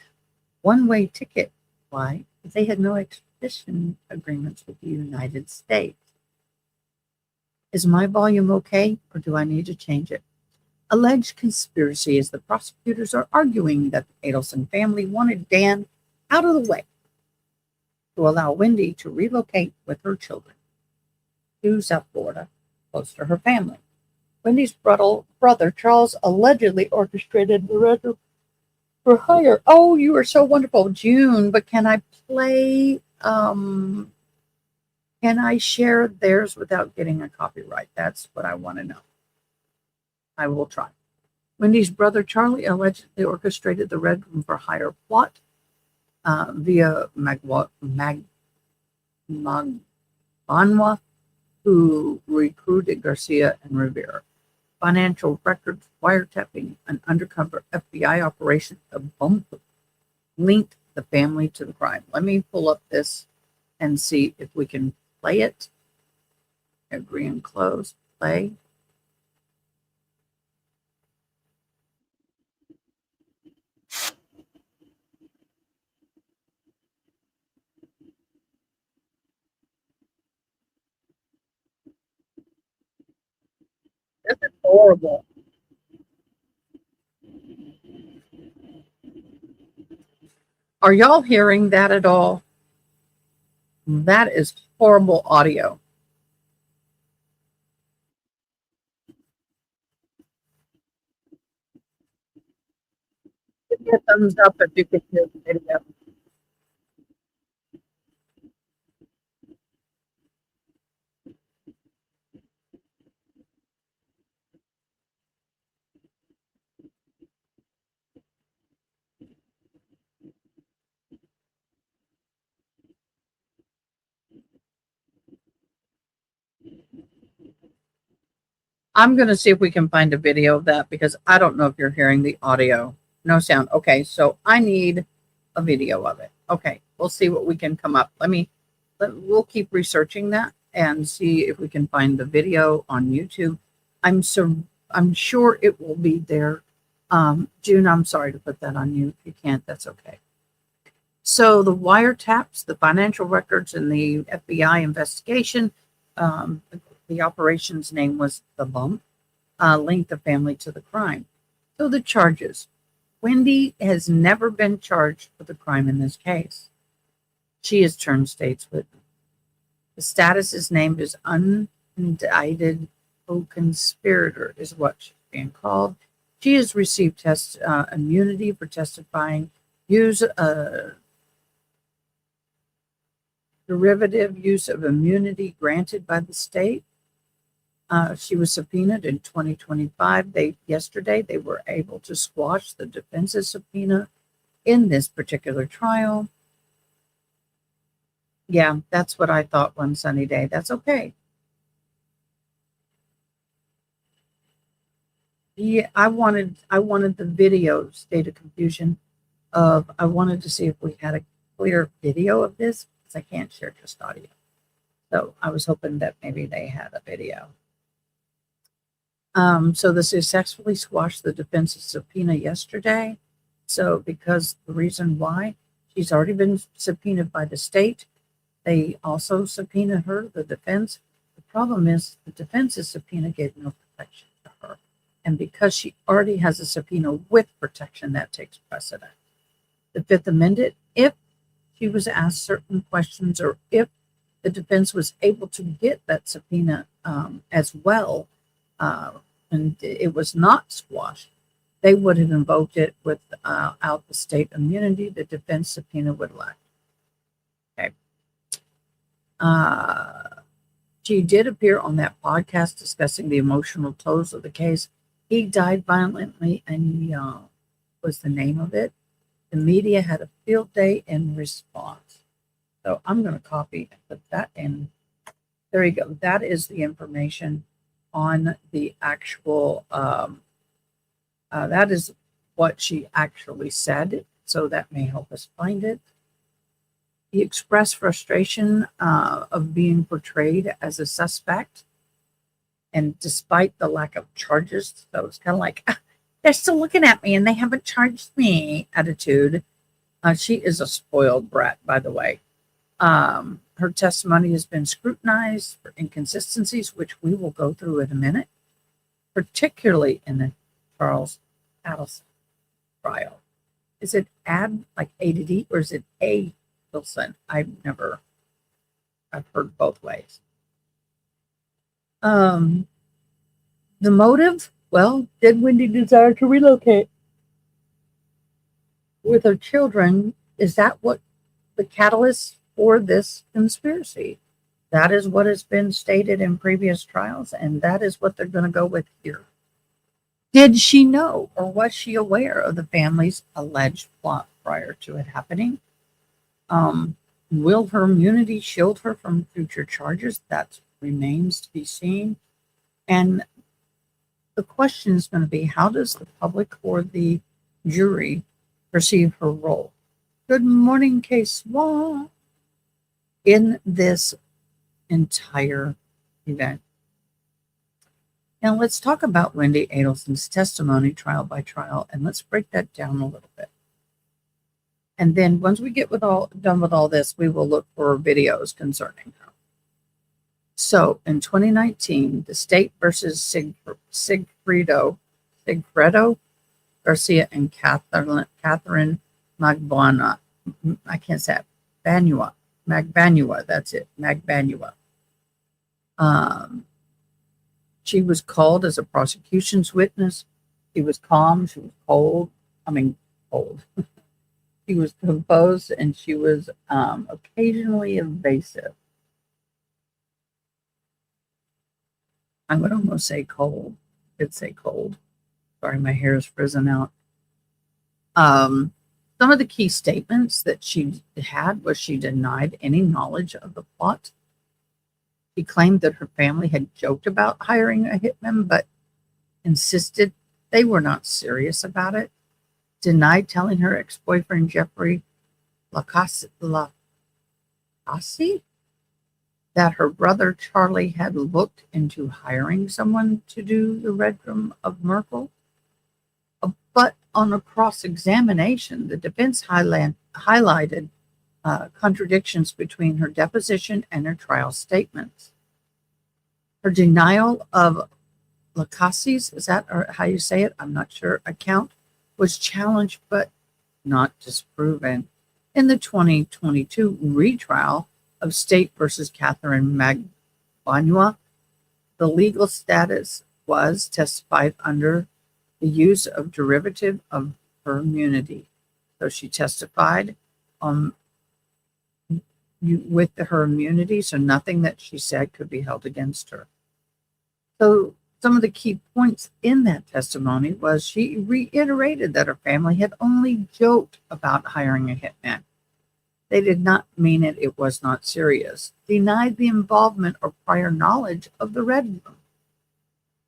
One-way ticket. Why? They had no extradition agreements with the United States. Is my volume okay, or do I need to change it? Alleged conspiracy, as the prosecutors are arguing that the Adelson family wanted Dan out of the way to allow Wendi to relocate with her children to South Florida, close to her family. Wendy's brother, Charles, allegedly orchestrated the murder for hire. Oh, you are so wonderful, June. But can I play? Can I share theirs without getting a copyright? That's what I want to know. I will try. Wendy's brother, Charlie, allegedly orchestrated the Red Room for Hire plot via Magbanwa, who recruited Garcia and Rivera. Financial records wiretapping, an undercover FBI operation linked the family to the crime. Let me pull up this and see if we can play it. Agree and close. Play. This is horrible. Are y'all hearing that at all? That is horrible audio. Give me a thumbs up if you can hear the video. I'm going to see if we can find a video of that because I don't know if you're hearing the audio. No sound. Okay, so I need a video of it. Okay, we'll see what we can come up. We'll keep researching that and see if we can find the video on YouTube. I'm sure it will be there. June, I'm sorry to put that on you. If you can't, that's okay. So the wiretaps, the financial records, and the FBI investigation, the operation's name was The Bump, linked the family to the crime. So the charges. Wendi has never been charged with a crime in this case. She has turned state's witness. The status is named as unindicted co-conspirator is what she's being called. She has received immunity for testifying, use derivative use of immunity granted by the state. She was subpoenaed in 2025. Yesterday, they were able to squash the defense's subpoena in this particular trial. Yeah, that's what I thought one sunny day. That's okay. Yeah, I wanted the video state of confusion of I wanted to see if we had a clear video of this because I can't share just audio. So I was hoping that maybe they had a video. So they successfully squashed the defense's subpoena yesterday. So because the reason why she's already been subpoenaed by the state, they also subpoenaed her, the defense. The problem is the defense's subpoena gave no protection to her. And because she already has a subpoena with protection, that takes precedent. The Fifth Amendment, if she was asked certain questions or if the defense was able to get that subpoena as well, and it was not squashed, they would have invoked it without the state immunity. The defense subpoena would lack. Okay. She did appear on that podcast discussing the emotional toll of the case. He died violently and young was the name of it. The media had a field day in response. So I'm going to copy and put that in. There you go. That is the information on the actual, that is what she actually said. So that may help us find it. He expressed frustration of being portrayed as a suspect. And despite the lack of charges, so it's kind of like, they're still looking at me and they haven't charged me attitude. She is a spoiled brat, by the way. Her testimony has been scrutinized for inconsistencies, which we will go through in a minute, particularly in the Charles Adelson trial. Is it like A to D or is it A Wilson? I've heard both ways. The motive, well, did Wendi desire to relocate with her children? Is that what the catalyst for this conspiracy? That is what has been stated in previous trials, and that is what they're going to go with here. Did she know or was she aware of the family's alleged plot prior to it happening? Will her immunity shield her from future charges? That remains to be seen. And the question is going to be, how does the public or the jury perceive her role? Good morning, Case Voir, in this entire event. Now let's talk about Wendi Adelson's testimony trial by trial, and let's break that down a little bit. And then once we get done with all this, we will look for videos concerning her. So in 2019, the state versus Sigfredo Garcia and Catherine Magbanua. I can't say it. Magbanua, that's it. Magbanua. She was called as a prosecution's witness. She was calm. She was cold. Cold. She was composed and she was occasionally evasive. I would almost say cold. I'd say cold. Sorry, my hair is frizzing out. Some of the key statements that she had was she denied any knowledge of the plot. She claimed that her family had joked about hiring a hitman, but insisted they were not serious about it. Denied telling her ex-boyfriend Jeffrey Lacasse that her brother Charlie had looked into hiring someone to do the Red Room of Merkel. But on a cross-examination, the defense highlighted contradictions between her deposition and her trial statements. Her denial of Lacasse's, is that or how you say it? I'm not sure. Account was challenged but not disproven. In the 2022 retrial of State versus Catherine Magbanua, the legal status was testified under the use of derivative of her immunity. So she testified with her immunity, so nothing that she said could be held against her. So some of the key points in that testimony was she reiterated that her family had only joked about hiring a hitman. They did not mean it. It was not serious. Denied the involvement or prior knowledge of the Red Room.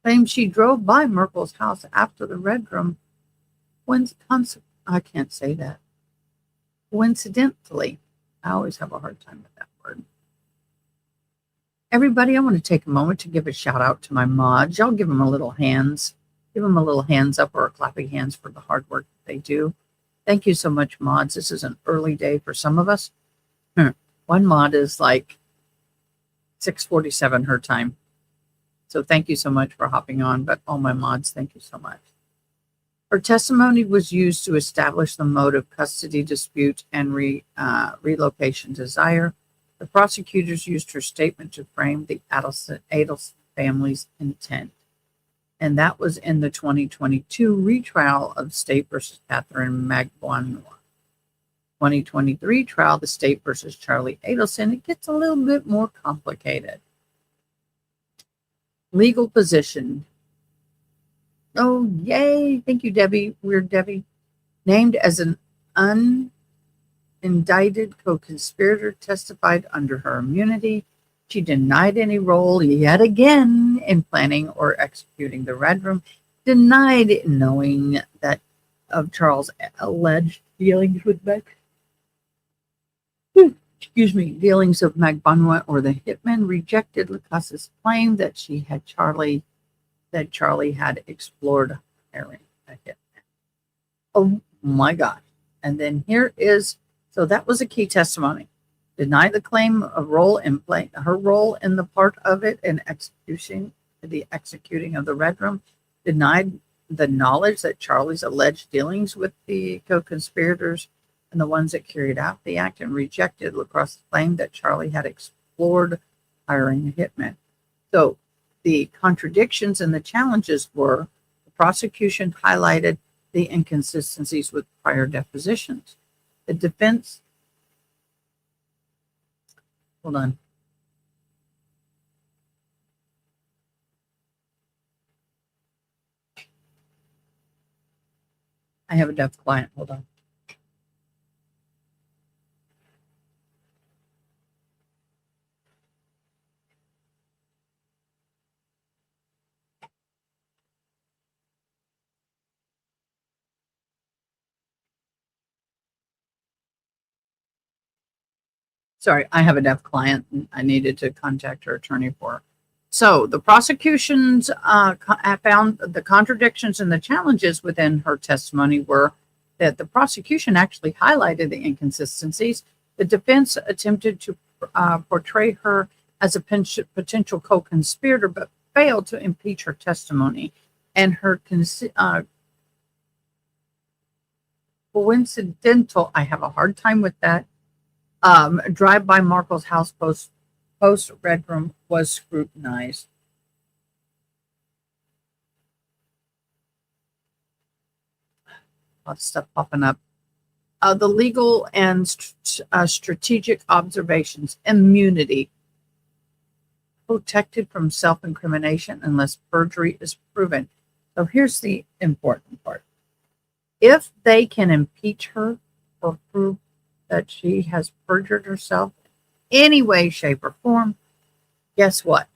Claimed she drove by Merkel's house after the Red Room. I can't say that. Coincidentally, I always have a hard time with that word. Everybody, I want to take a moment to give a shout out to my mods. Y'all give them a little hands. Give them a little hands up or a clapping hands for the hard work that they do. Thank you so much, mods. This is an early day for some of us. One mod is like 6:47 her time. So thank you so much for hopping on. But all my mods, thank you so much. Her testimony was used to establish the mode of custody dispute and relocation desire. The prosecutors used her statement to frame the Adelson family's intent. And that was in the 2022 retrial of State versus Catherine Magbanua. 2023 trial, the State versus Charlie Adelson. It gets a little bit more complicated. Legal position. Oh, yay. Thank you, Debbie. Weird Debbie. Named as an unindicted co-conspirator, testified under her immunity. She denied any role yet again in planning or executing the Red Room. Denied knowing that of Charles' alleged dealings with dealings of Magbanua or the hitman. Rejected Lacasse's claim that Charlie had explored hiring a hitman. Oh my God. And then so that was a key testimony. Denied the claim of her role in the part of it in executing of the Red Room. Denied the knowledge that Charlie's alleged dealings with the co-conspirators and the ones that carried out the act, and rejected Lacasse's claim that Charlie had explored hiring a hitman. So the contradictions and the challenges were the prosecution highlighted the inconsistencies with prior depositions. The defense, hold on. I have a deaf client. Hold on. Sorry, I have a deaf client and I needed to contact her attorney for her. So the prosecutions found the contradictions and the challenges within her testimony were that the prosecution actually highlighted the inconsistencies. The defense attempted to portray her as a potential co-conspirator, but failed to impeach her testimony. And her coincidental, I have a hard time with that, drive by Markel's house post Red Room was scrutinized. Lots of stuff popping up. The legal and strategic observations, immunity, protected from self-incrimination unless perjury is proven. So here's the important part. If they can impeach her or prove that she has perjured herself in any way, shape, or form, guess what?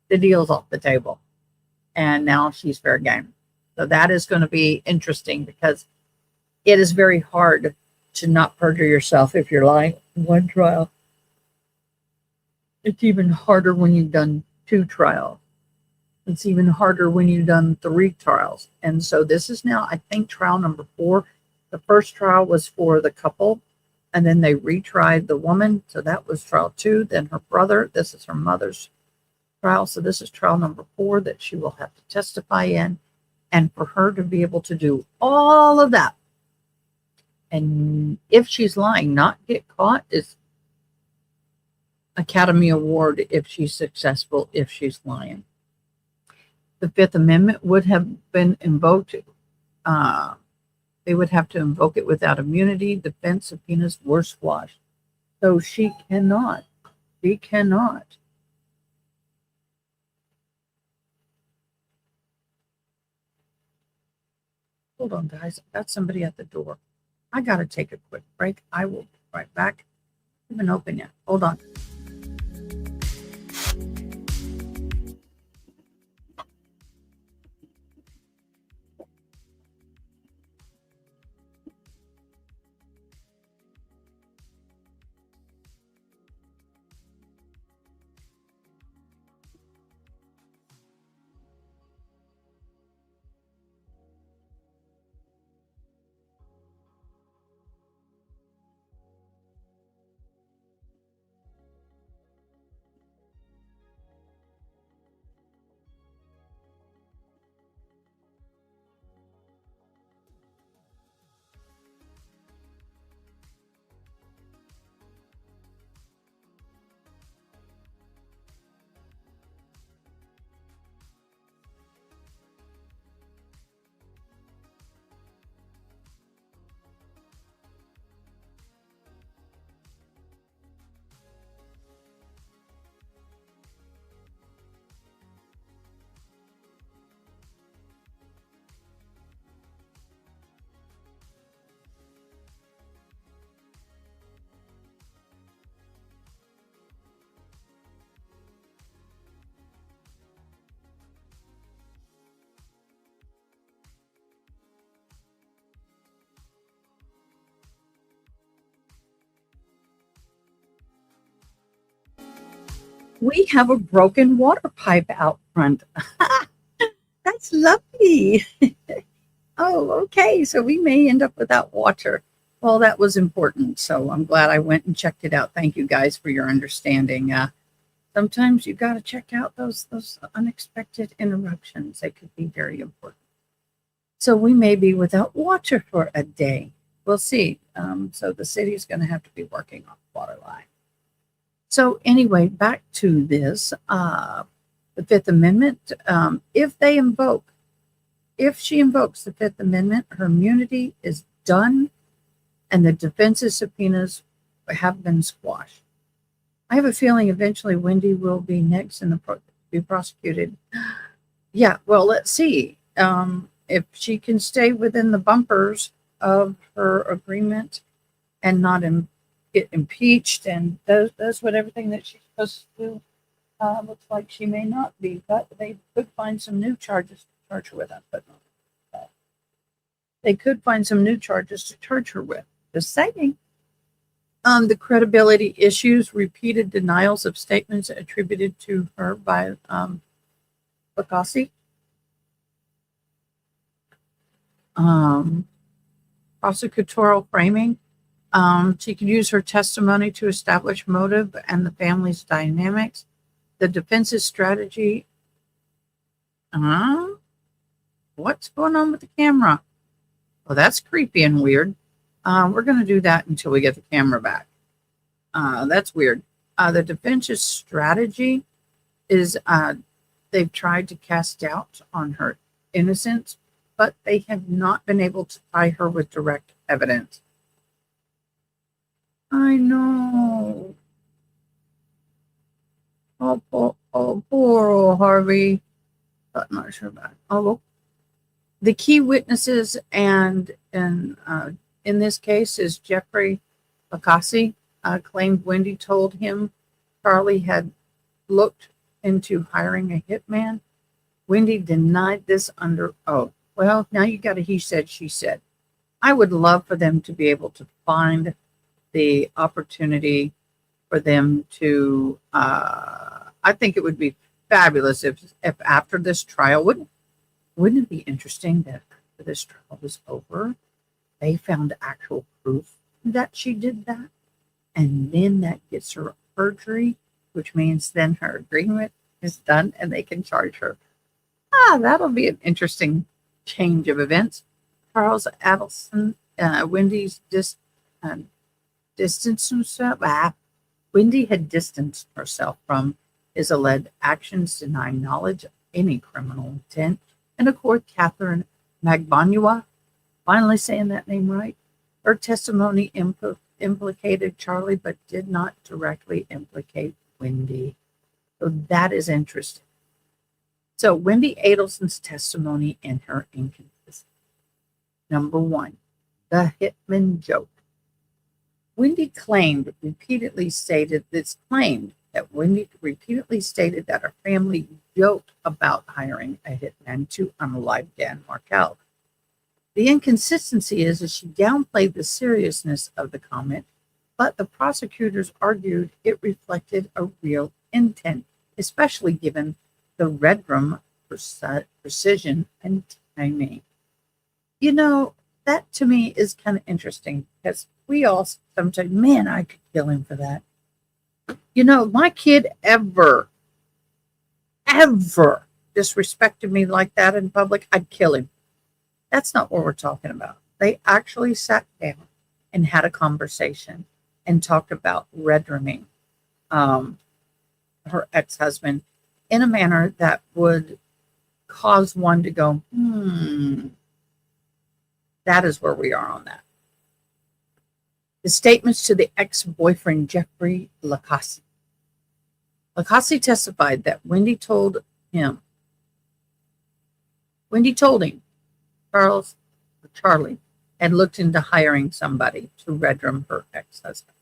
The deal's off the table. And now she's fair game. So that is going to be interesting because it is very hard to not perjure yourself if you're lying in one trial. It's even harder when you've done 2 trials. It's even harder when you've done 3 trials. And so this is now, I think, trial number 4. The first trial was for the couple, and then they retried the woman. So that was trial 2. Then her brother, this is her mother's trial. So this is trial number 4 that she will have to testify in. And for her to be able to do all of that, and if she's lying, not get caught, is Academy Award if she's successful, if she's lying. The Fifth Amendment would have been invoked. They would have to invoke it without immunity. Defense subpoenas were squashed. So she cannot. She cannot. Hold on, guys. I've got somebody at the door. I got to take a quick break. I will be right back. I haven't opened yet. Hold on. We have a broken water pipe out front. That's lovely. Oh, okay. So we may end up without water. Well, that was important. So I'm glad I went and checked it out. Thank you guys for your understanding. Sometimes you got to check out those unexpected interruptions. They could be very important. So we may be without water for a day. We'll see. So the city is going to have to be working on the water line. So anyway, back to this, the Fifth Amendment. If she invokes the Fifth Amendment, her immunity is done, and the defense's subpoenas have been squashed. I have a feeling eventually Wendi will be next and be prosecuted. Yeah, well, let's see. If she can stay within the bumpers of her agreement and not get impeached and does what everything that she's supposed to do, looks like she may not be, but they could find some new charges to charge her with. They could find some new charges to charge her with. Just saying. The credibility issues, repeated denials of statements attributed to her by Bacassi. Prosecutorial framing. She could use her testimony to establish motive and the family's dynamics. The defense's strategy. What's going on with the camera? Well, that's creepy and weird. We're going to do that until we get the camera back. That's weird. The defense's strategy is they've tried to cast doubt on her innocence, but they have not been able to tie her with direct evidence. I know. Oh, poor old Harvey. But I'm not sure about it. Oh, the key witnesses and in this case is Jeffrey Bacassi, claimed Wendi told him Charlie had looked into hiring a hitman. Wendi denied this under oath. Well, now you got a he said, she said. I would love for them to be able to find the opportunity for them to, I think it would be fabulous if after this trial, wouldn't it be interesting that after this trial was over, they found actual proof that she did that? And then that gets her perjury, which means then her agreement is done and they can charge her. That'll be an interesting change of events. Charles Adelson, Wendy's distanced himself. Wendi had distanced herself from his alleged actions, denying knowledge of any criminal intent. And of course, Catherine Magbanua, finally saying that name right, her testimony implicated Charlie, but did not directly implicate Wendi. So that is interesting. So Wendi Adelson's testimony and her inconsistency. Number one, the hitman joke. Wendi repeatedly stated that her family joked about hiring a hitman to unalive Dan Markel. The inconsistency is that she downplayed the seriousness of the comment, but the prosecutors argued it reflected a real intent, especially given the red room precision and timing. That to me is kind of interesting because we all sometimes, man, I could kill him for that. My kid ever disrespected me like that in public, I'd kill him. That's not what we're talking about. They actually sat down and had a conversation and talked about red rooming her ex-husband in a manner that would cause one to go, that is where we are on that. The statements to the ex-boyfriend, Jeffrey Lacasse. Lacasse testified that Wendi told him, Charlie had looked into hiring somebody to red room her ex-husband.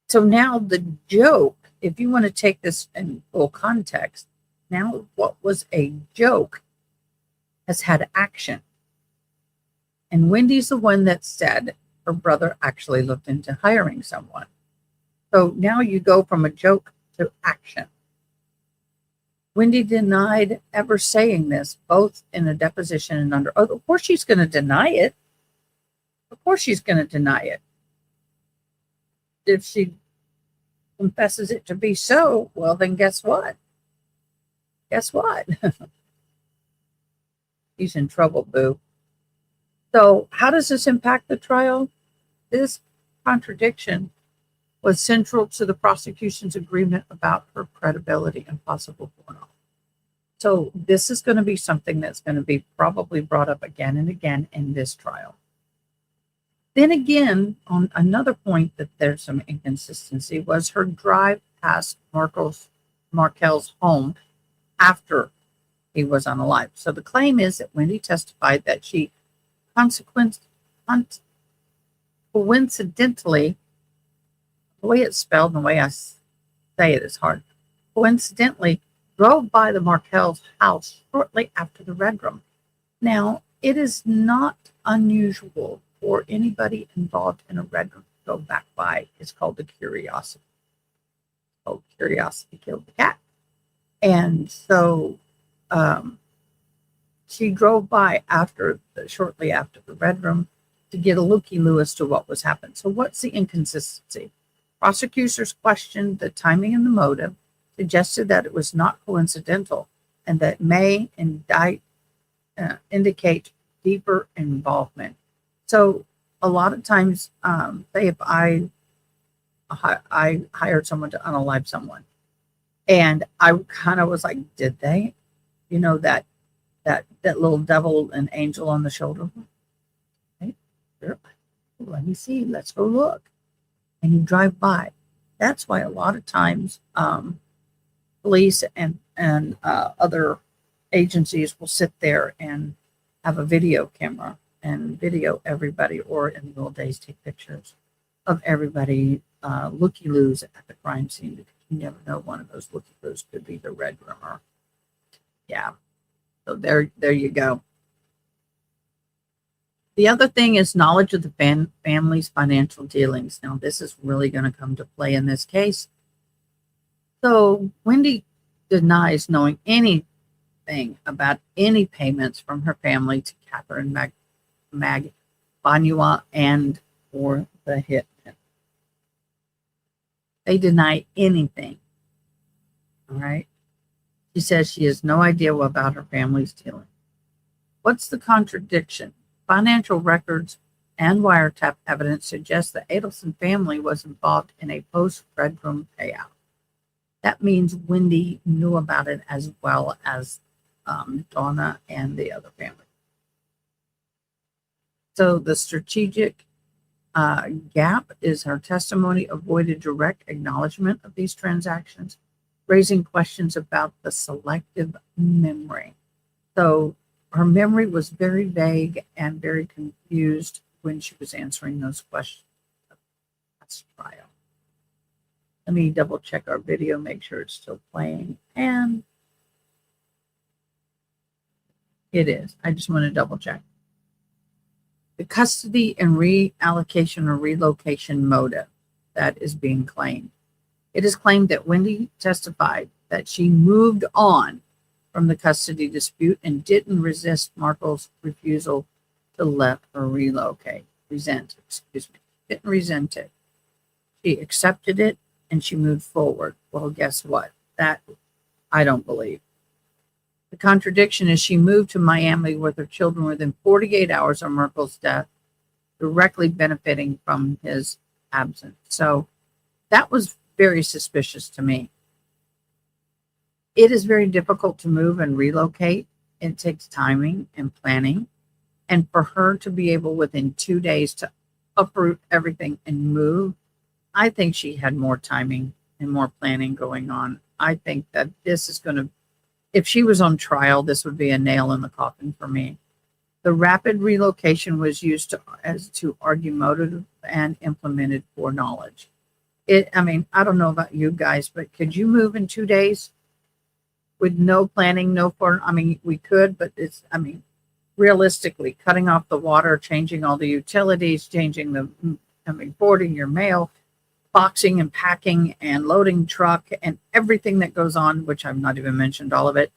So now the joke, if you want to take this in full context, now what was a joke has had action. And Wendi's the one that said her brother actually looked into hiring someone. So now you go from a joke to action. Wendi denied ever saying this, both in a deposition and under oath. Of course she's going to deny it. If she confesses it to be so, well, then guess what? He's in trouble, boo. So how does this impact the trial? This contradiction was central to the prosecution's agreement about her credibility and possible porno. So this is going to be something that's going to be probably brought up again and again in this trial. Then again, on another point that there's some inconsistency was her drive past Markel's home after he was unalive. So the claim is that Wendi testified that she coincidentally, the way it's spelled and the way I say it is hard, coincidentally drove by the Markel's house shortly after the red room. Now, it is not unusual for anybody involved in a red room to go back by. It's called the curiosity. Curiosity killed the cat. And so she drove by shortly after the red room to get a looky-loo as to what was happening. So what's the inconsistency? Prosecutors questioned the timing and the motive, suggested that it was not coincidental, and that may indicate deeper involvement. So a lot of times, say if I hired someone to unalive someone, and I kind of was like, did they? That little devil and angel on the shoulder. Right? Sure. Let me see. Let's go look. And you drive by. That's why a lot of times police and other agencies will sit there and have a video camera and video everybody, or in the old days take pictures of everybody looky-loos at the crime scene, because you never know, one of those looky-loos could be the red rumor. Yeah. So there you go. The other thing is knowledge of the family's financial dealings. Now, this is really going to come to play in this case. So Wendi denies knowing anything about any payments from her family to Catherine Banua and or the hitman. They deny anything. All right. She says she has no idea about her family's dealings. What's the contradiction? Financial records and wiretap evidence suggest the Adelson family was involved in a post-Fred room payout. That means Wendi knew about it as well as Donna and the other family. So the strategic gap is her testimony avoided direct acknowledgement of these transactions, raising questions about the selective memory. So her memory was very vague and very confused when she was answering those questions. That's trial. Let me double check our video, make sure it's still playing. And it is. I just want to double check. The custody and reallocation or relocation motive that is being claimed. It is claimed that Wendi testified that she moved on from the custody dispute and didn't resist Markel's refusal to let her relocate. Didn't resent it. She accepted it and she moved forward. Well, guess what? That I don't believe. The contradiction is she moved to Miami with her children within 48 hours of Merkel's death, directly benefiting from his absence. So that was very suspicious to me. It is very difficult to move and relocate. It takes timing and planning. And for her to be able within 2 days to uproot everything and move, I think she had more timing and more planning going on. I think that this is going to, if she was on trial, this would be a nail in the coffin for me. The rapid relocation was used to argue motive and implemented foreknowledge. I don't know about you guys, but could you move in 2 days with no planning, we could, but realistically, cutting off the water, changing all the utilities, boarding your mail, boxing and packing and loading truck and everything that goes on, which I've not even mentioned all of it,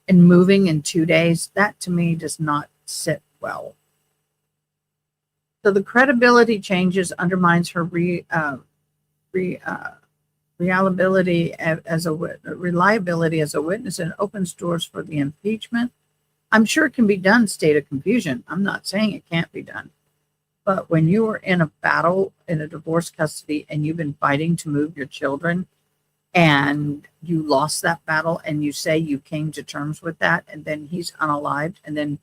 and moving in 2 days, that to me does not sit well. So the credibility changes, undermines her reliability as a witness, and opens doors for the impeachment. I'm sure it can be done, state of confusion. I'm not saying it can't be done. But when you are in a battle in a divorce custody and you've been fighting to move your children and you lost that battle and you say you came to terms with that and then he's unalived and then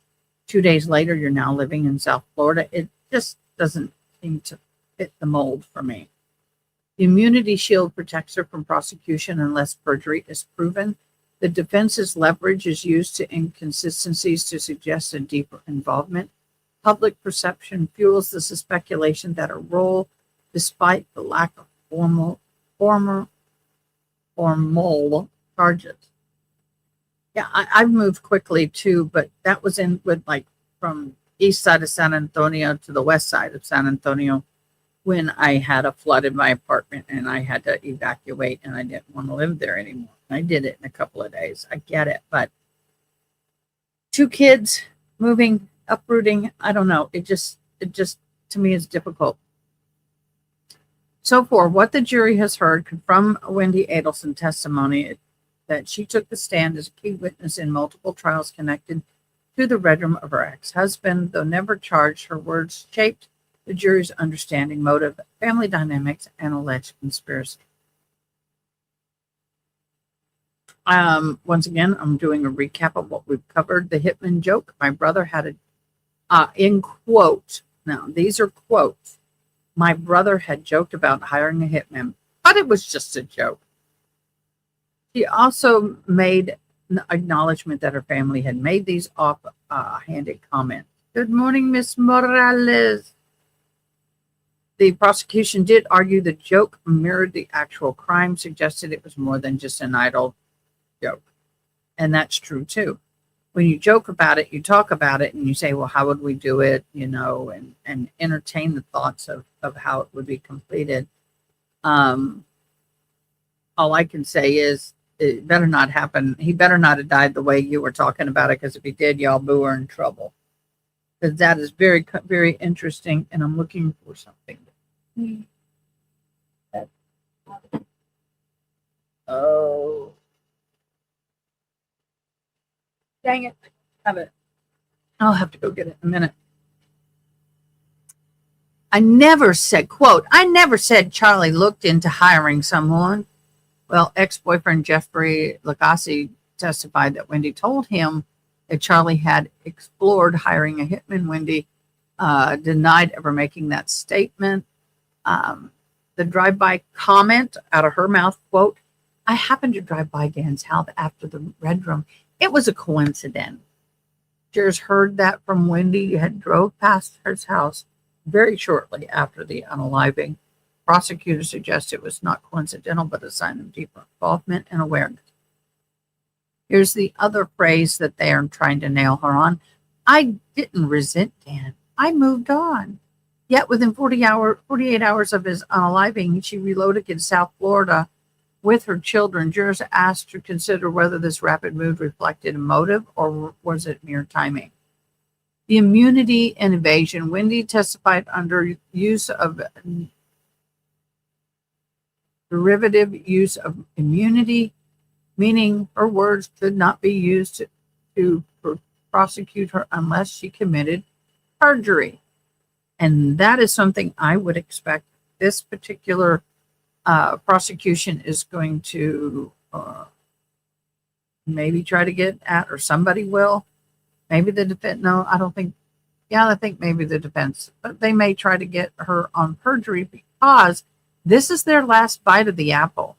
2 days later you're now living in South Florida, it just doesn't seem to fit the mold for me. The immunity shield protects her from prosecution unless perjury is proven. The defense's leverage is used to inconsistencies to suggest a deeper involvement. Public perception fuels the speculation that her role, despite the lack of formal charges. Yeah, I've moved quickly too, but that was from east side of San Antonio to the west side of San Antonio when I had a flood in my apartment and I had to evacuate and I didn't want to live there anymore. I did it in a couple of days. I get it, but 2 kids moving, uprooting, I don't know. It just to me is difficult. So for what the jury has heard from Wendi Adelson testimony that she took the stand as a key witness in multiple trials connected to the red room of her ex-husband, though never charged, her words shaped the jury's understanding, motive, family dynamics, and alleged conspiracy. Once again, I'm doing a recap of what we've covered. The hitman joke. My brother had in quote. Now, these are quotes. My brother had joked about hiring a hitman, but it was just a joke. She also made an acknowledgement that her family had made these off-handed comments. Good morning, Miss Morales. The prosecution did argue the joke mirrored the actual crime, suggested it was more than just an idle joke. And that's true too. When you joke about it, you talk about it and you say, well, how would we do it? And entertain the thoughts of how it would be completed. All I can say is it better not happen. He better not have died the way you were talking about it, because if he did, y'all boo are in trouble. Because that is very, very interesting. And I'm looking for something. Oh. Dang it. Have it. I'll have to go get it in a minute. I never said Charlie looked into hiring someone. Well, ex-boyfriend Jeffrey Lagasse testified that Wendi told him that Charlie had explored hiring a hitman. Wendi denied ever making that statement. The drive-by comment out of her mouth, quote, I happened to drive by Dan's house after the red room. It was a coincidence. Jurors heard that from Wendi, had drove past his house very shortly after the unaliving. Prosecutors suggest it was not coincidental, but a sign of deeper involvement and awareness. Here's the other phrase that they are trying to nail her on. I didn't resent Dan. I moved on. Yet within 48 hours of his unaliving, she reloaded in South Florida with her children. Jurors asked to consider whether this rapid move reflected a motive or was it mere timing. The immunity and evasion. Wendi testified under use of derivative use of immunity, meaning her words could not be used to prosecute her unless she committed perjury. And that is something I would expect this particular prosecution is going to maybe try to get at, or somebody will. Maybe the defense, no, I don't think, yeah, I think maybe the defense, but they may try to get her on perjury because this is their last bite of the apple.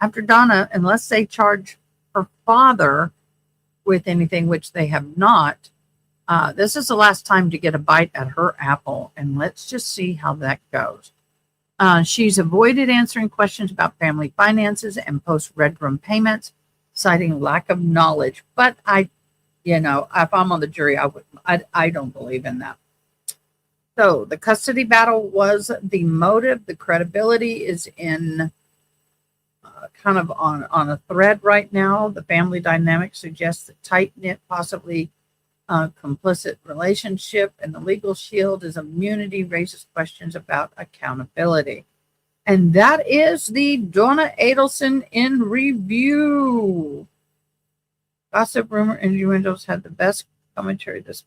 After Donna, unless they charge her father with anything, which they have not, this is the last time to get a bite at her apple, and let's just see how that goes. She's avoided answering questions about family finances and post-red room payments, citing lack of knowledge. But if I'm on the jury, I don't believe in that. So the custody battle was the motive. The credibility is in kind of on a thread right now. The family dynamic suggests a tight-knit, possibly complicit relationship, and the legal shield is immunity raises questions about accountability. And that is the Donna Adelson in review. Gossip, rumor, and innuendos had the best commentary this.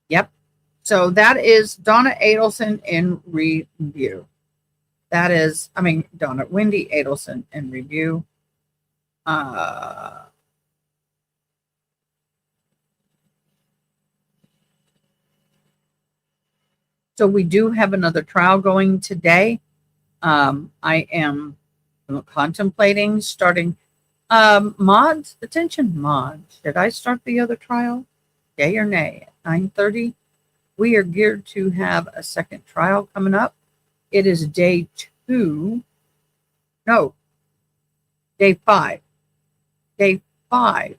Yep. So that is Donna Adelson in review. That is, Wendi Adelson in review. So we do have another trial going today. I am contemplating starting mods. Attention, mods. Did I start the other trial? Yay or nay? At 9:30. We are geared to have a second trial coming up. It is day 5. Day 5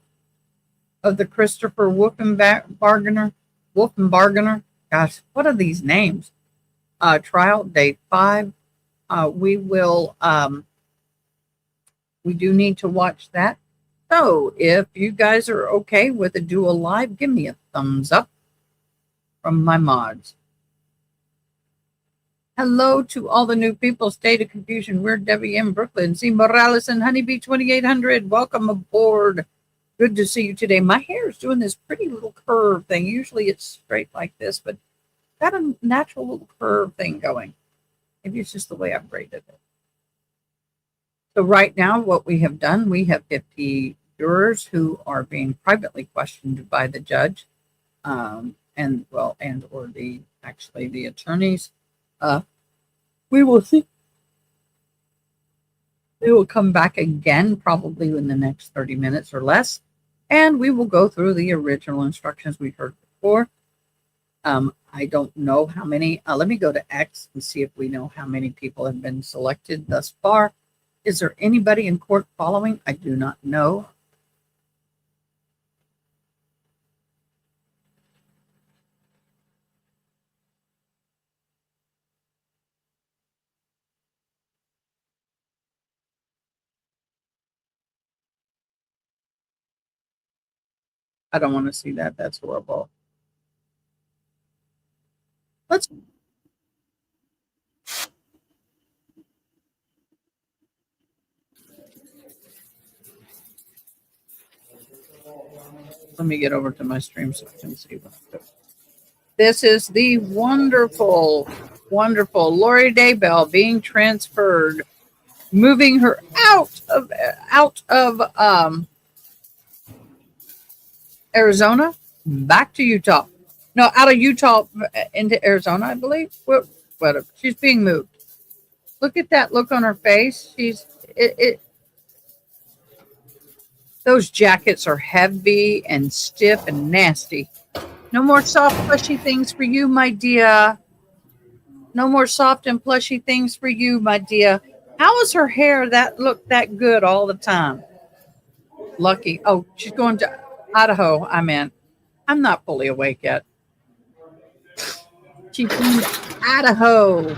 of the Christopher Wolfenbargener. Gosh, what are these names? Trial, day 5. We do need to watch that. So if you guys are okay with a dual live, give me a thumbs up from my mods. Hello to all the new people. State of Confusion. We're Debbie M. Brooklyn. C. Morales and Honeybee 2800. Welcome aboard. Good to see you today. My hair is doing this pretty little curve thing. Usually it's straight like this, but got a natural little curve thing going. Maybe it's just the way I've braided it. So right now what we have done, we have 50 jurors who are being privately questioned by the judge or the attorneys. We will see. We will come back again probably in the next 30 minutes or less, and we will go through the original instructions we heard before. I don't know how many. Let me go to X and see if we know how many people have been selected thus far. Is there anybody in court following? I do not know. I don't want to see that. That's horrible. Let's let me get over to my stream so I can see what I'm doing. This is the wonderful, wonderful Lori Daybell being transferred, moving her out of Arizona back to Utah. No, out of Utah into Arizona, I believe. Whatever. She's being moved. Look at that look on her face. Those jackets are heavy and stiff and nasty. No more soft, plushy things for you, my dear. No more soft and plushy things for you, my dear. How is her hair that look that good all the time? Lucky. Oh, she's going to Idaho. I'm not fully awake yet. She's going to Idaho.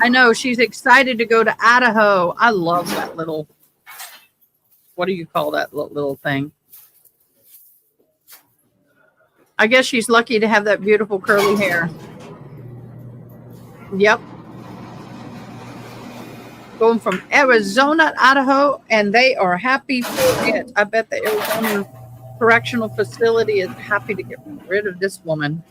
I know she's excited to go to Idaho. I love that little, what do you call that little thing? I guess she's lucky to have that beautiful curly hair. Yep. Going from Arizona to Idaho, and they are happy for it. I bet the Arizona Correctional Facility is happy to get rid of this woman.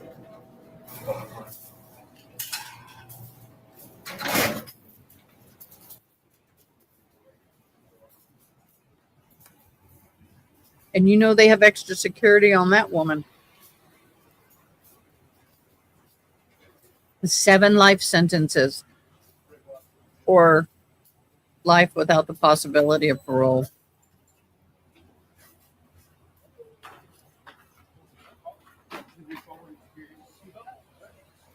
And you know they have extra security on that woman. 7 life sentences or life without the possibility of parole.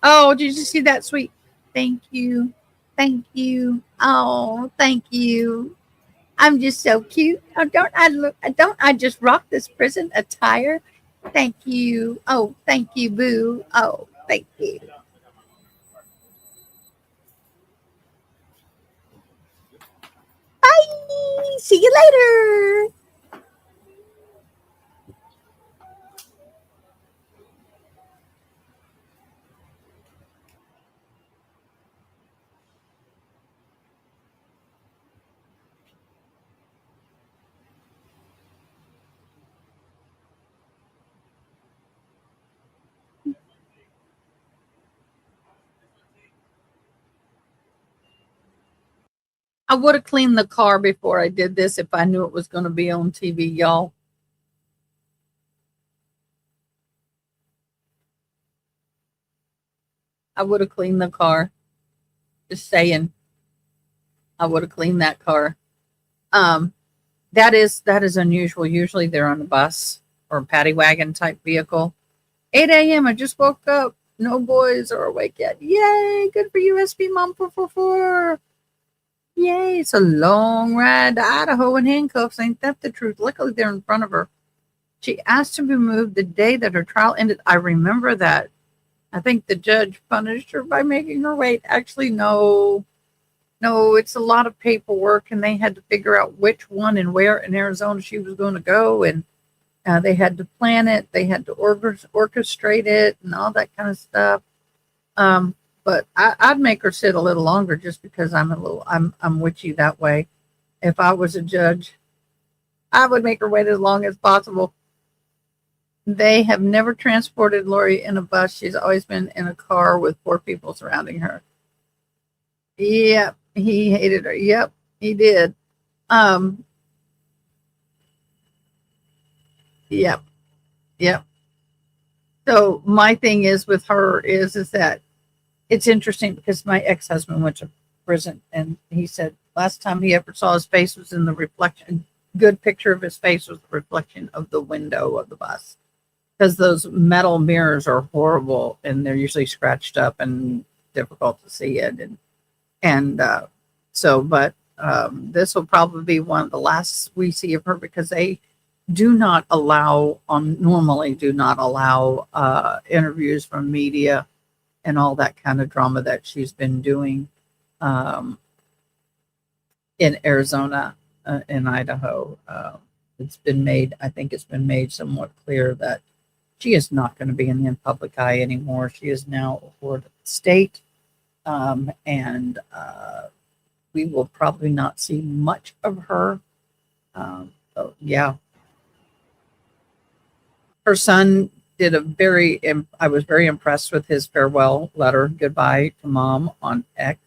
Oh, did you see that sweet? Thank you. Thank you. Oh, thank you. I'm just so cute. Oh, don't I just rock this prison attire? Thank you. Oh, thank you, boo. Oh, thank you. Bye. See you later. I would have cleaned the car before I did this if I knew it was going to be on TV, y'all. I would have cleaned the car. Just saying. I would have cleaned that car. That is unusual. Usually they're on a bus or a paddy wagon type vehicle. 8 a.m. I just woke up. No boys are awake yet. Yay! Good for you, SB Mom 444. Yay! It's a long ride to Idaho in handcuffs. Ain't that the truth? Luckily, they're in front of her. She asked to be moved the day that her trial ended. I remember that. I think the judge punished her by making her wait. Actually, no, it's a lot of paperwork, and they had to figure out which one and where in Arizona she was going to go, and they had to plan it, they had to orchestrate it, and all that kind of stuff. But I'd make her sit a little longer just because I'm witchy that way. If I was a judge, I would make her wait as long as possible. They have never transported Lori in a bus. She's always been in a car with 4 people surrounding her. Yep, he hated her. Yep, he did. Yep. So my thing is with her is that it's interesting because my ex-husband went to prison, and he said last time he ever saw his face was in the reflection. Good picture of his face was the reflection of the window of the bus, because those metal mirrors are horrible and they're usually scratched up and difficult to see it. And so, but this will probably be one of the last we see of her, because they do not allow normally do not allow interviews from media and all that kind of drama that she's been doing um, in Arizona, in Idaho. It's been made, I think it's been made somewhat clear that she is not going to be in the public eye anymore. She is now a ward of the state, and we will probably not see much of her. So yeah, her son did I was very impressed with his farewell letter, goodbye to mom, on X.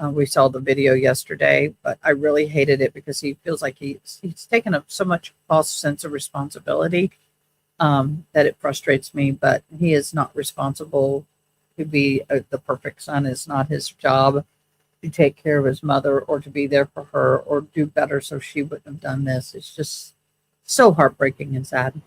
We saw the video yesterday, but I really hated it because he feels like he's taken up so much false sense of responsibility that it frustrates me. But he is not responsible to be the perfect son. It's not his job to take care of his mother or to be there for her or do better so she wouldn't have done this. It's just so heartbreaking and sad.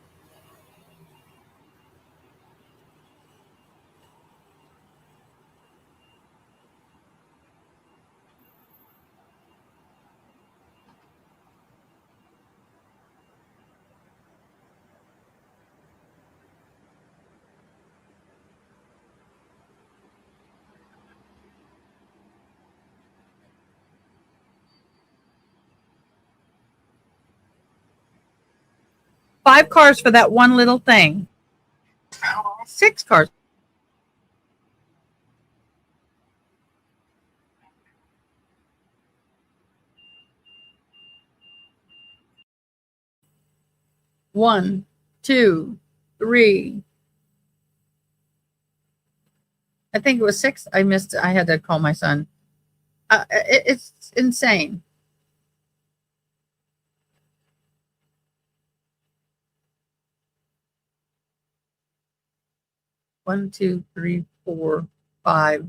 Five cars for that one little thing. Six cars. One, two, three. I think it was six. I missed. I had to call my son. It's insane. One, two, three, four, five,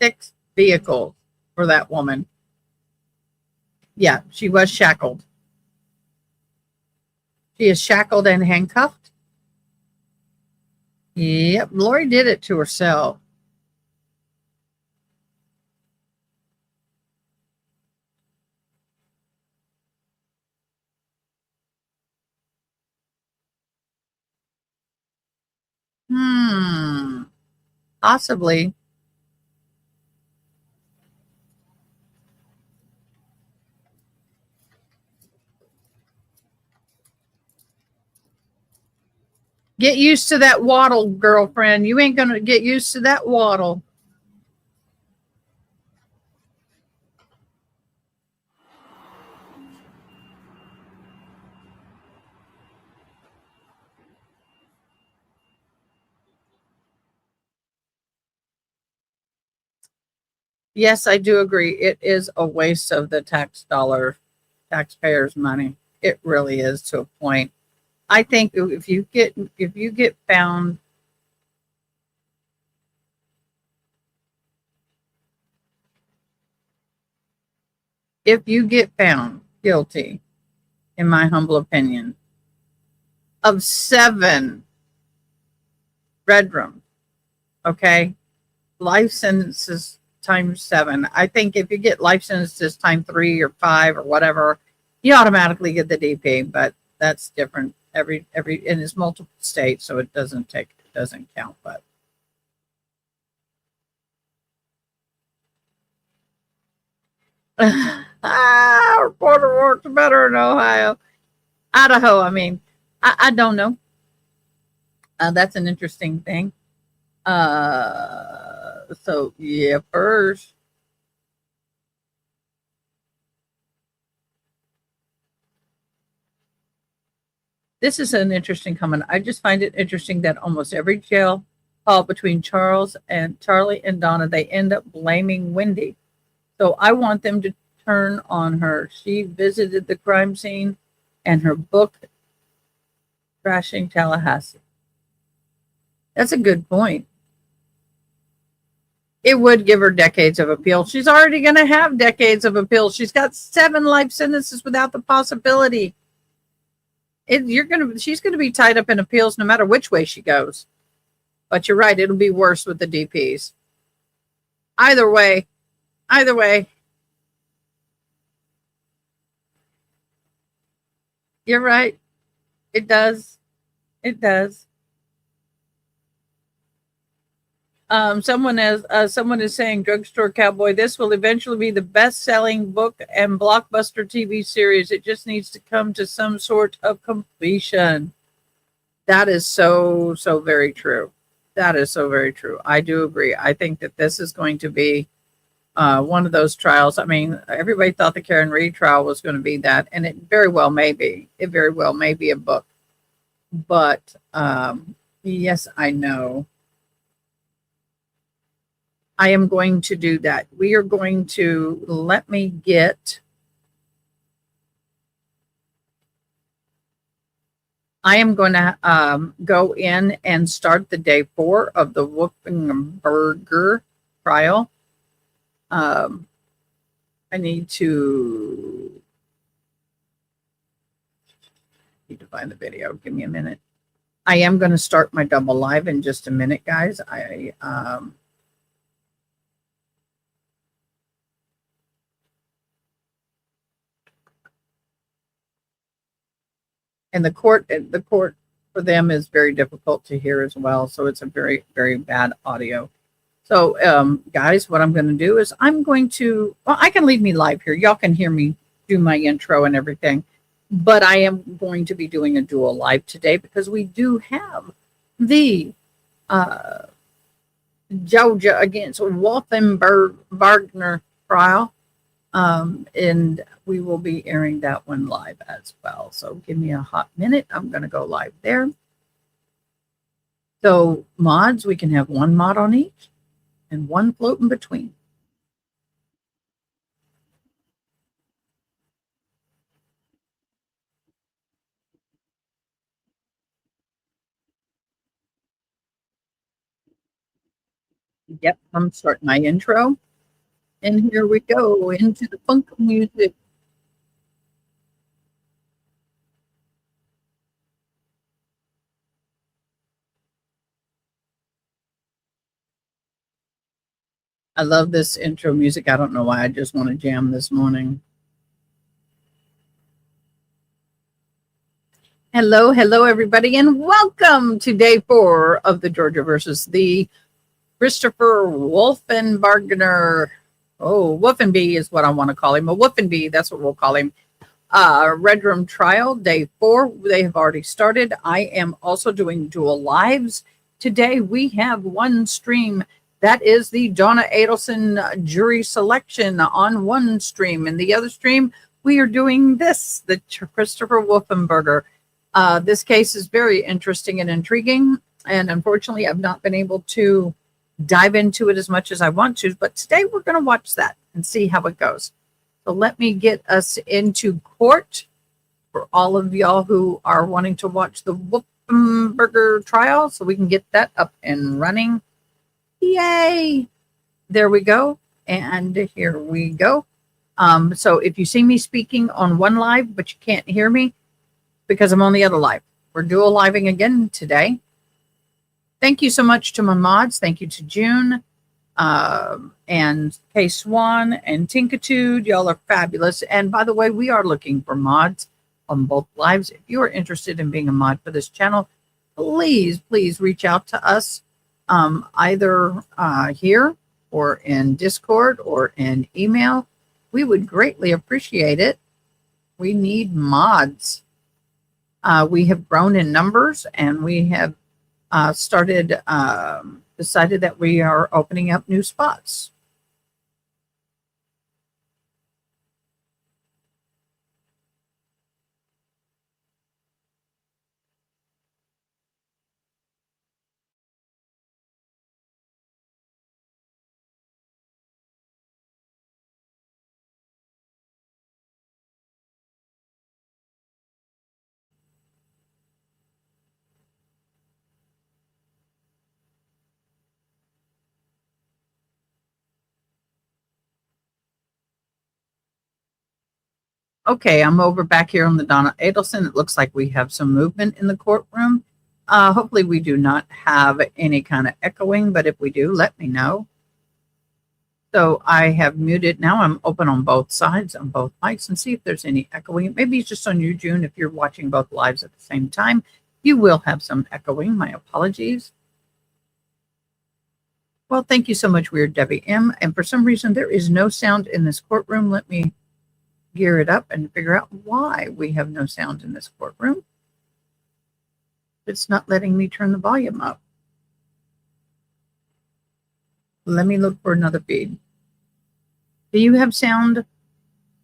six vehicles for that woman. Yeah, she was shackled. She is shackled and handcuffed. Yep, Lori did it to herself. Possibly. Get used to that waddle, girlfriend. You ain't gonna get used to that waddle. Yes, I do agree. It is a waste of the taxpayers' money. It really is, to a point. I think if you get found, guilty, in my humble opinion, of 7 red rooms, okay, life sentences times 7. I think if you get life sentences times 3 or 5 or whatever, you automatically get the DP. But that's different every and it's multiple states, so it doesn't count. But reporter works better in Idaho. I mean, I don't know. That's an interesting thing. So yeah, first. This is an interesting comment. I just find it interesting that almost every jail call between Charlie and Donna, they end up blaming Wendi. So I want them to turn on her. She visited the crime scene, and her book, Crashing Tallahassee. That's a good point. It would give her decades of appeal. She's already going to have decades of appeal. She's got 7 life sentences without the possibility. She's going to be tied up in appeals no matter which way she goes. But you're right, it'll be worse with the DPs. Either way, either way, you're right. It does. It does. Someone is saying, Drugstore Cowboy, this will eventually be the best-selling book and blockbuster TV series. It just needs to come to some sort of completion. That is so very true. That is so very true. I do agree. I think that this is going to be one of those trials. I mean, everybody thought the Karen Reed trial was going to be that, and it very well may be. It very well may be a book. But yes, I know. I am going to do that. We are going to let me get. I am going to go in and start the day 4 of the Wolfenberger trial. I need to find the video. Give me a minute. I am going to start my double live in just a minute, guys. And the court for them is very difficult to hear as well. So it's a very bad audio. So guys, what I'm going to do is I can leave me live here. Y'all can hear me do my intro and everything, but I am going to be doing a dual live today because we do have the Georgia against Wolfenberger trial. And we will be airing that one live as well. So give me a hot minute. I'm going to go live there. So mods, we can have 1 mod on each and 1 float in between. Yep, I'm starting my intro. And here we go into the funk music. I love this intro music. I don't know why. I just want to jam this morning. Hello, everybody, and welcome to day 4 of the Georgia versus the Christopher Wolfenberger. Oh, Wolfenby is what I want to call him. A Wolfenby, that's what we'll call him. Red Room Trial, day 4. They have already started. I am also doing dual lives. Today we have 1 stream. That is the Donna Adelson jury selection on 1 stream. And the other stream, we are doing this, the Christopher Wolfenberger. This case is very interesting and intriguing. And unfortunately, I've not been able to dive into it as much as I want to. But today we're going to watch that and see how it goes. So let me get us into court for all of y'all who are wanting to watch the Wolfenberger trial so we can get that up and running. Yay! There we go. And here we go. So if you see me speaking on 1 live, but you can't hear me because I'm on the other live, we're dual living again today. Thank you so much to my mods. Thank you to June. And K Swan and Tinkitude, y'all are fabulous. And by the way, we are looking for mods on both lives. If you are interested in being a mod for this channel, please reach out to us either here or in Discord or in email. We would greatly appreciate it. We need mods. We have grown in numbers and we have decided that we are opening up new spots. Okay, I'm over back here on the Donna Adelson. It looks like we have some movement in the courtroom. Hopefully we do not have any kind of echoing, but if we do, let me know. So I have muted. Now I'm open on both sides, on both mics, and see if there's any echoing. Maybe it's just on you, June. If you're watching both lives at the same time, you will have some echoing. My apologies. Well, thank you so much, Weird Debbie M. And for some reason, there is no sound in this courtroom. Let me gear it up and figure out why we have no sound in this courtroom. It's not letting me turn the volume up. Let me look for another feed. Do you have sound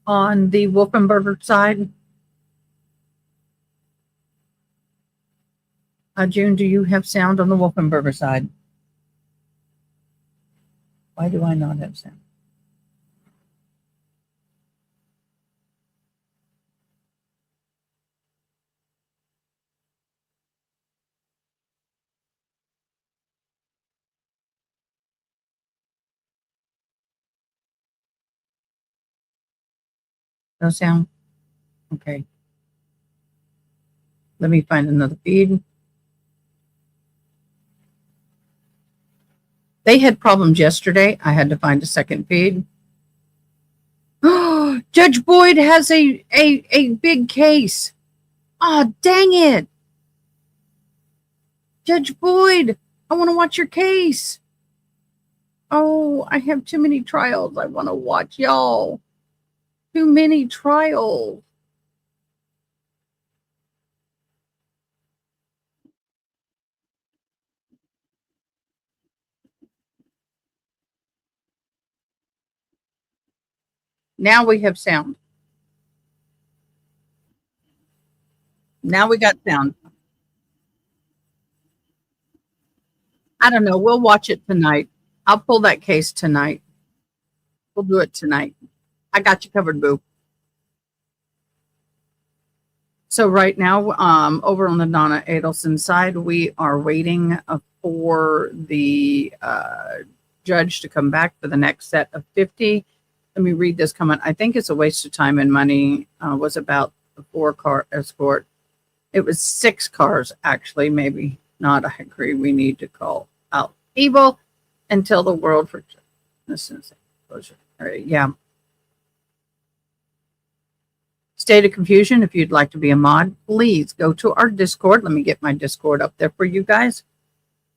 on the Wolfenberger side? June, do you have sound on the Wolfenberger side? Why do I not have sound? No sound? Okay. Let me find another feed. They had problems yesterday. I had to find a second feed. Judge Boyd has a big case. Oh, dang it. Judge Boyd, I want to watch your case. Oh, I have too many trials. I want to watch y'all. Too many trials. Now we have sound. Now we got sound. I don't know. We'll watch it tonight. I'll pull that case tonight. We'll do it tonight. I got you covered, boo. So right now, over on the Donna Adelson side, we are waiting for the judge to come back for the next set of 50. Let me read this comment. I think it's a waste of time and money. Was about the 4-car escort. It was 6 cars, actually, maybe not. I agree. We need to call out evil until the world for justice. Yeah. State of confusion. If you'd like to be a mod, please go to our Discord. Let me get my Discord up there for you guys.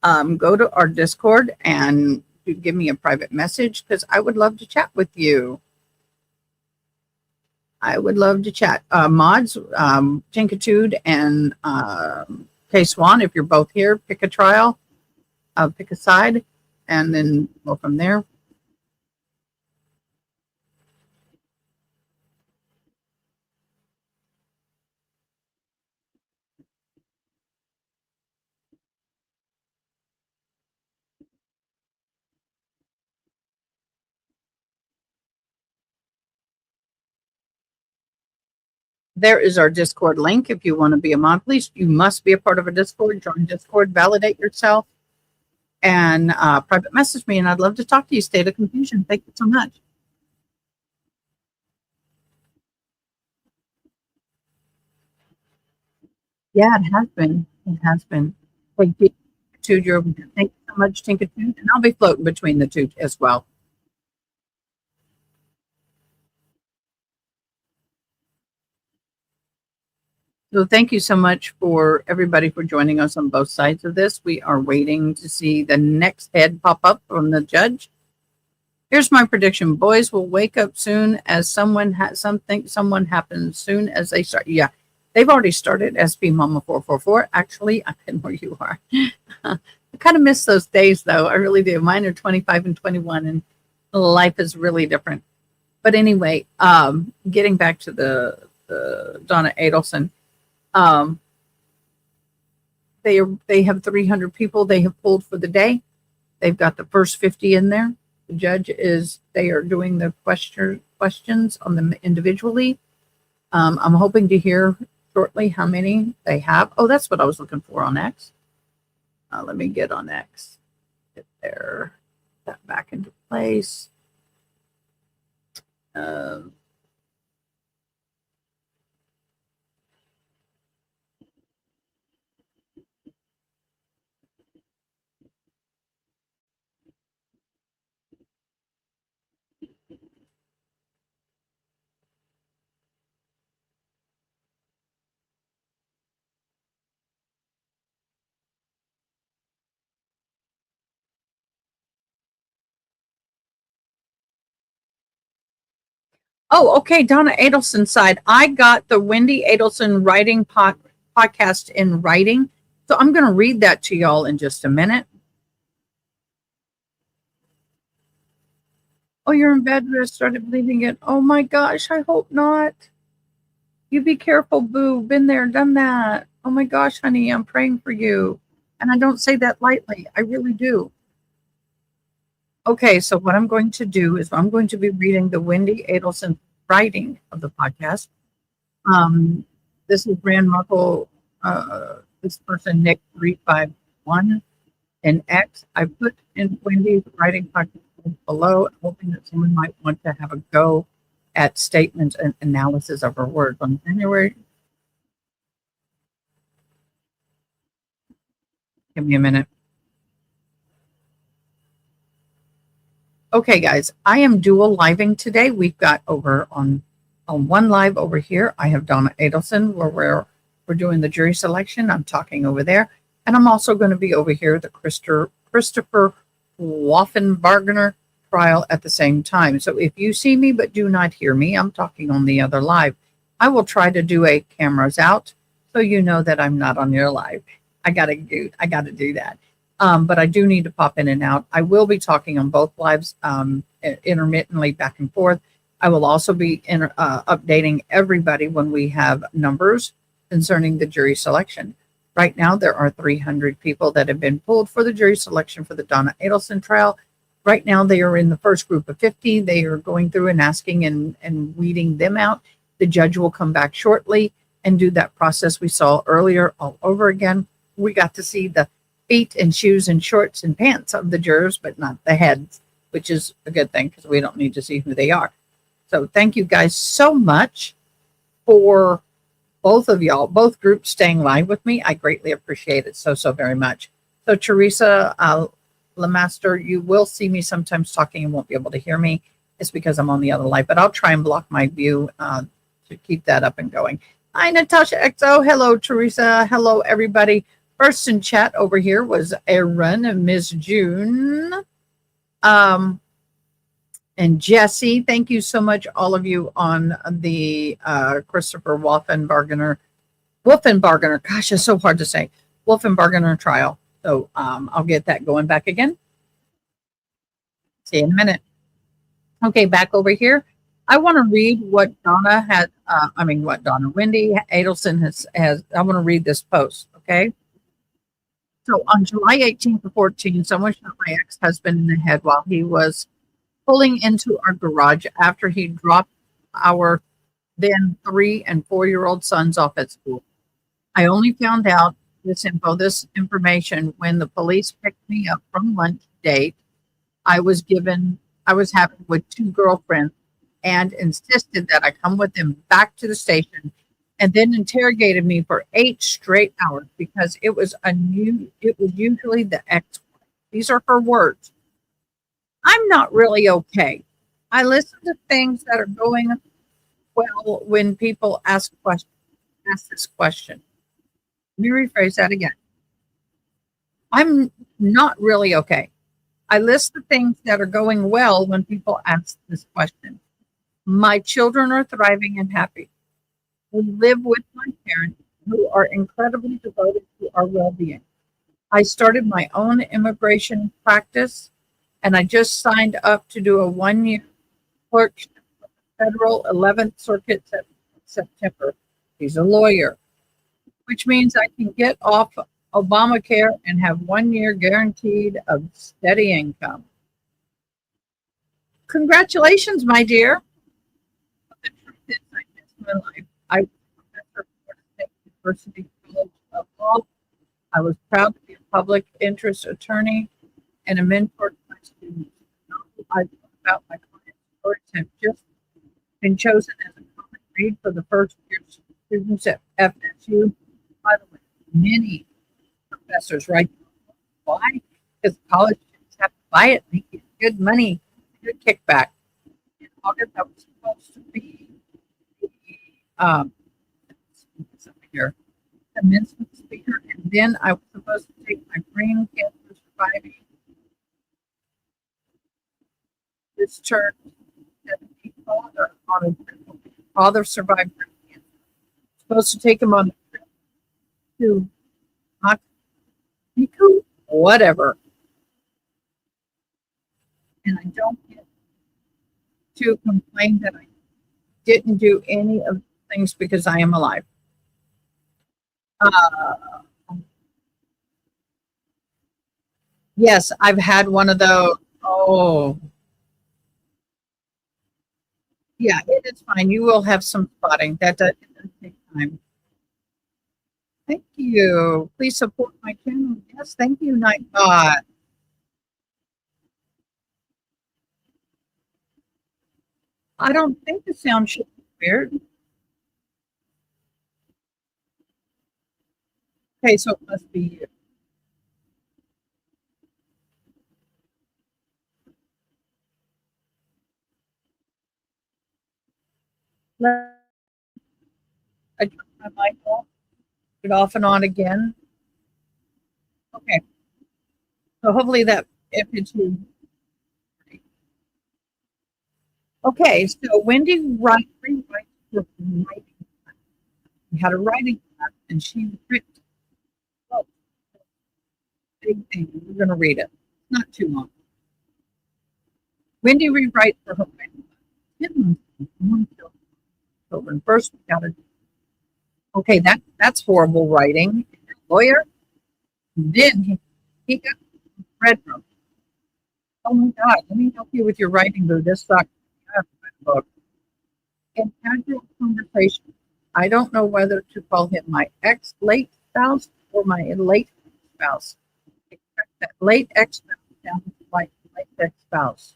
Go to our Discord and give me a private message because I would love to chat with you. I would love to chat. Mods, Tinkitude and K Swan, if you're both here, pick a trial, pick a side, and then go from there. There is our Discord link. If you want to be a mod, please, you must be a part of a Discord. Join Discord, validate yourself, and private message me. And I'd love to talk to you. State of confusion. Thank you so much. Yeah, it has been. It has been. Thank you, Tinkitude. Thank you so much, Tinkitude. And I'll be floating between the two as well. So thank you so much for everybody for joining us on both sides of this. We are waiting to see the next head pop up from the judge. Here's my prediction. Boys will wake up soon as someone happens soon as they start. Yeah, they've already started. SP Mama 444. Actually, I've been where you are. I kind of miss those days though. I really do. Mine are 25 and 21 and life is really different. But anyway, getting back to the Donna Adelson, they have 300 people they have pulled for the day. They've got the first 50 in there. The judge they are doing the questions on them individually. I'm hoping to hear shortly how many they have. Oh, that's what I was looking for on X. Let me get on X. Get there. That back into place. Oh, okay. Donna Adelson side. I got the Wendi Adelson writing podcast in writing. So I'm going to read that to y'all in just a minute. Oh, you're in bed. I started bleeding it. Oh my gosh. I hope not. You be careful, boo. Been there, done that. Oh my gosh, honey. I'm praying for you. And I don't say that lightly. I really do. Okay, so what I'm going to do is I'm going to be reading the Wendi Adelson writing of the podcast. Um, this is Dan Markel, this person, Nick 351 and X. I put in Wendy's writing podcast below, hoping that someone might want to have a go at statements and analysis of her words on January. Give me a minute. Okay, guys, I am dual living today. We've got over on one live over here. I have Donna Adelson, where we're doing the jury selection. I'm talking over there, and I'm also going to be over here the Christopher Waffenbargener trial at the same time. So if you see me but do not hear me, I'm talking on the other live. I will try to do a cameras out so you know that I'm not on your live. I gotta do that. But I do need to pop in and out. I will be talking on both lives intermittently back and forth. I will also be updating everybody when we have numbers concerning the jury selection. Right now, there are 300 people that have been pulled for the jury selection for the Donna Adelson trial. Right now, they are in the first group of 50. They are going through and asking and weeding them out. The judge will come back shortly and do that process we saw earlier all over again. We got to see the feet and shoes and shorts and pants of the jurors, but not the heads, which is a good thing because we don't need to see who they are. So thank you guys so much for both of y'all, both groups staying live with me. I greatly appreciate it so very much. So Teresa Lemaster, you will see me sometimes talking and won't be able to hear me. It's because I'm on the other live, but I'll try and block my view to keep that up and going. Hi, Natasha XO. Hello, Teresa. Hello, everybody. First in chat over here was Aaron and Miss June. And Jesse, thank you so much, all of you on the Christopher Wolfenbargener. Gosh, it's so hard to say. Wolfenbargener trial. So I'll get that going back again. See you in a minute. Okay, back over here. I want to read what Donna had, Wendi Adelson has. I want to read this post, okay? So on July 18th to 14th, someone shot my ex-husband in the head while he was pulling into our garage after he dropped our then 3 and 4-year-old sons off at school. I only found out this information when the police picked me up from lunch date I was having with 2 girlfriends and insisted that I come with them back to the station, and then interrogated me for 8 straight hours because it was usually the ex. These are her words. I'm not really okay. I listen to things that are going well when people ask this question. Let me rephrase that again. I'm not really okay. I list the things that are going well when people ask this question. My children are thriving and happy. We live with my parents who are incredibly devoted to our well-being. I started my own immigration practice, and I just signed up to do a 1-year clerkship for the Federal 11th Circuit September. He's a lawyer, which means I can get off Obamacare and have 1 year guaranteed of steady income. Congratulations, my dear. The truth is, I missed my life. I was a professor at Florida State University College of Law. I was proud to be a public interest attorney and a mentor to my students. I wrote about my clients' stories have just been chosen as a common read for the first year students at FSU. By the way, many professors write. Why? Because college students have to buy it and they get good money, good kickback. In August, I was supposed to be the commencement speaker, and then I was supposed to take my brain cancer surviving this term 17 father on a trip. Father survived breast cancer. Supposed to take him on a trip to Mexico, whatever. And I don't get to complain that I didn't do any of the things because I am alive. Yes, I've had one of those. Oh, yeah, it is fine. You will have some spotting. It does take time. Thank you. Please support my channel. Yes, thank you, Nightbot. I don't think the sound should be weird. Okay, so it must be you. I turn my mic off, it off and on again. Okay, so hopefully that, if it's you. Okay, so Wendi rewrites her writing. We had a writing class, and she wrote a big thing. We're going to read it. It's not too long. Wendi rewrites for her writing class. Children. First, we got to. Okay, that's horrible writing. Lawyer. Then he got read from. Oh my God! Let me help you with your writing, boo. This sucks. Book. In casual conversation, I don't know whether to call him my ex-late spouse or my late spouse. Expect that late ex-spouse sounds like late ex-spouse.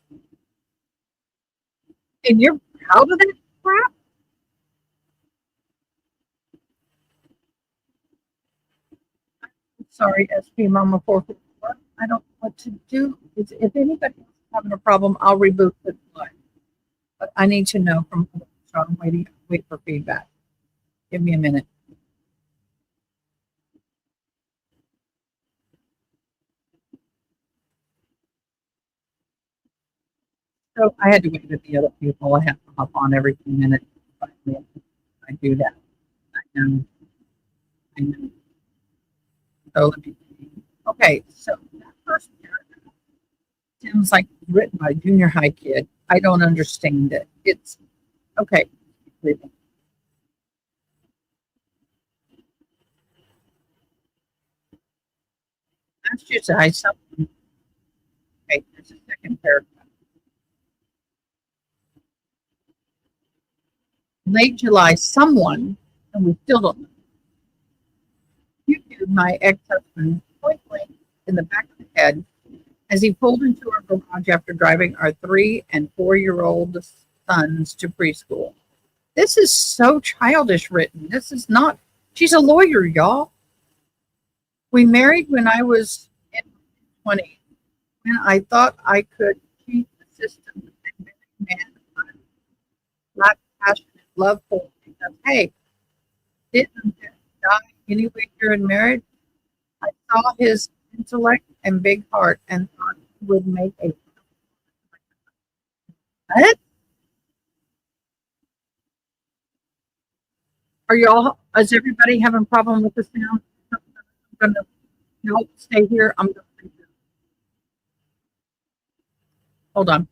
And you're proud of that crap? Sorry, SP Mama 444. I don't know what to do. If anybody is having a problem, I'll reboot the live. But I need to know from, so I'm wait for feedback. Give me a minute. So I had to wait with the other people. I have to hop on every few minutes. I do that. I know. I know. So let me see. Okay, so that first paragraph sounds like it's written by a junior high kid. I don't understand it. It's okay. That's just something. Okay, there's a second paragraph. Late July, someone, and we still don't know. You do my ex-husband point blank in the back of the head as he pulled into our garage after driving our 3 and 4-year-old sons to preschool. This is so childish written. This is not, she's a lawyer, y'all. We married when I was in 20, when I thought I could cheat the system and marry a man not passionate, love for because, hey, didn't die anyway during marriage. I saw his intellect and big heart and thought he would make a. What? Are y'all, is everybody having a problem with the sound? I'm going to stay here. I'm going to hold on.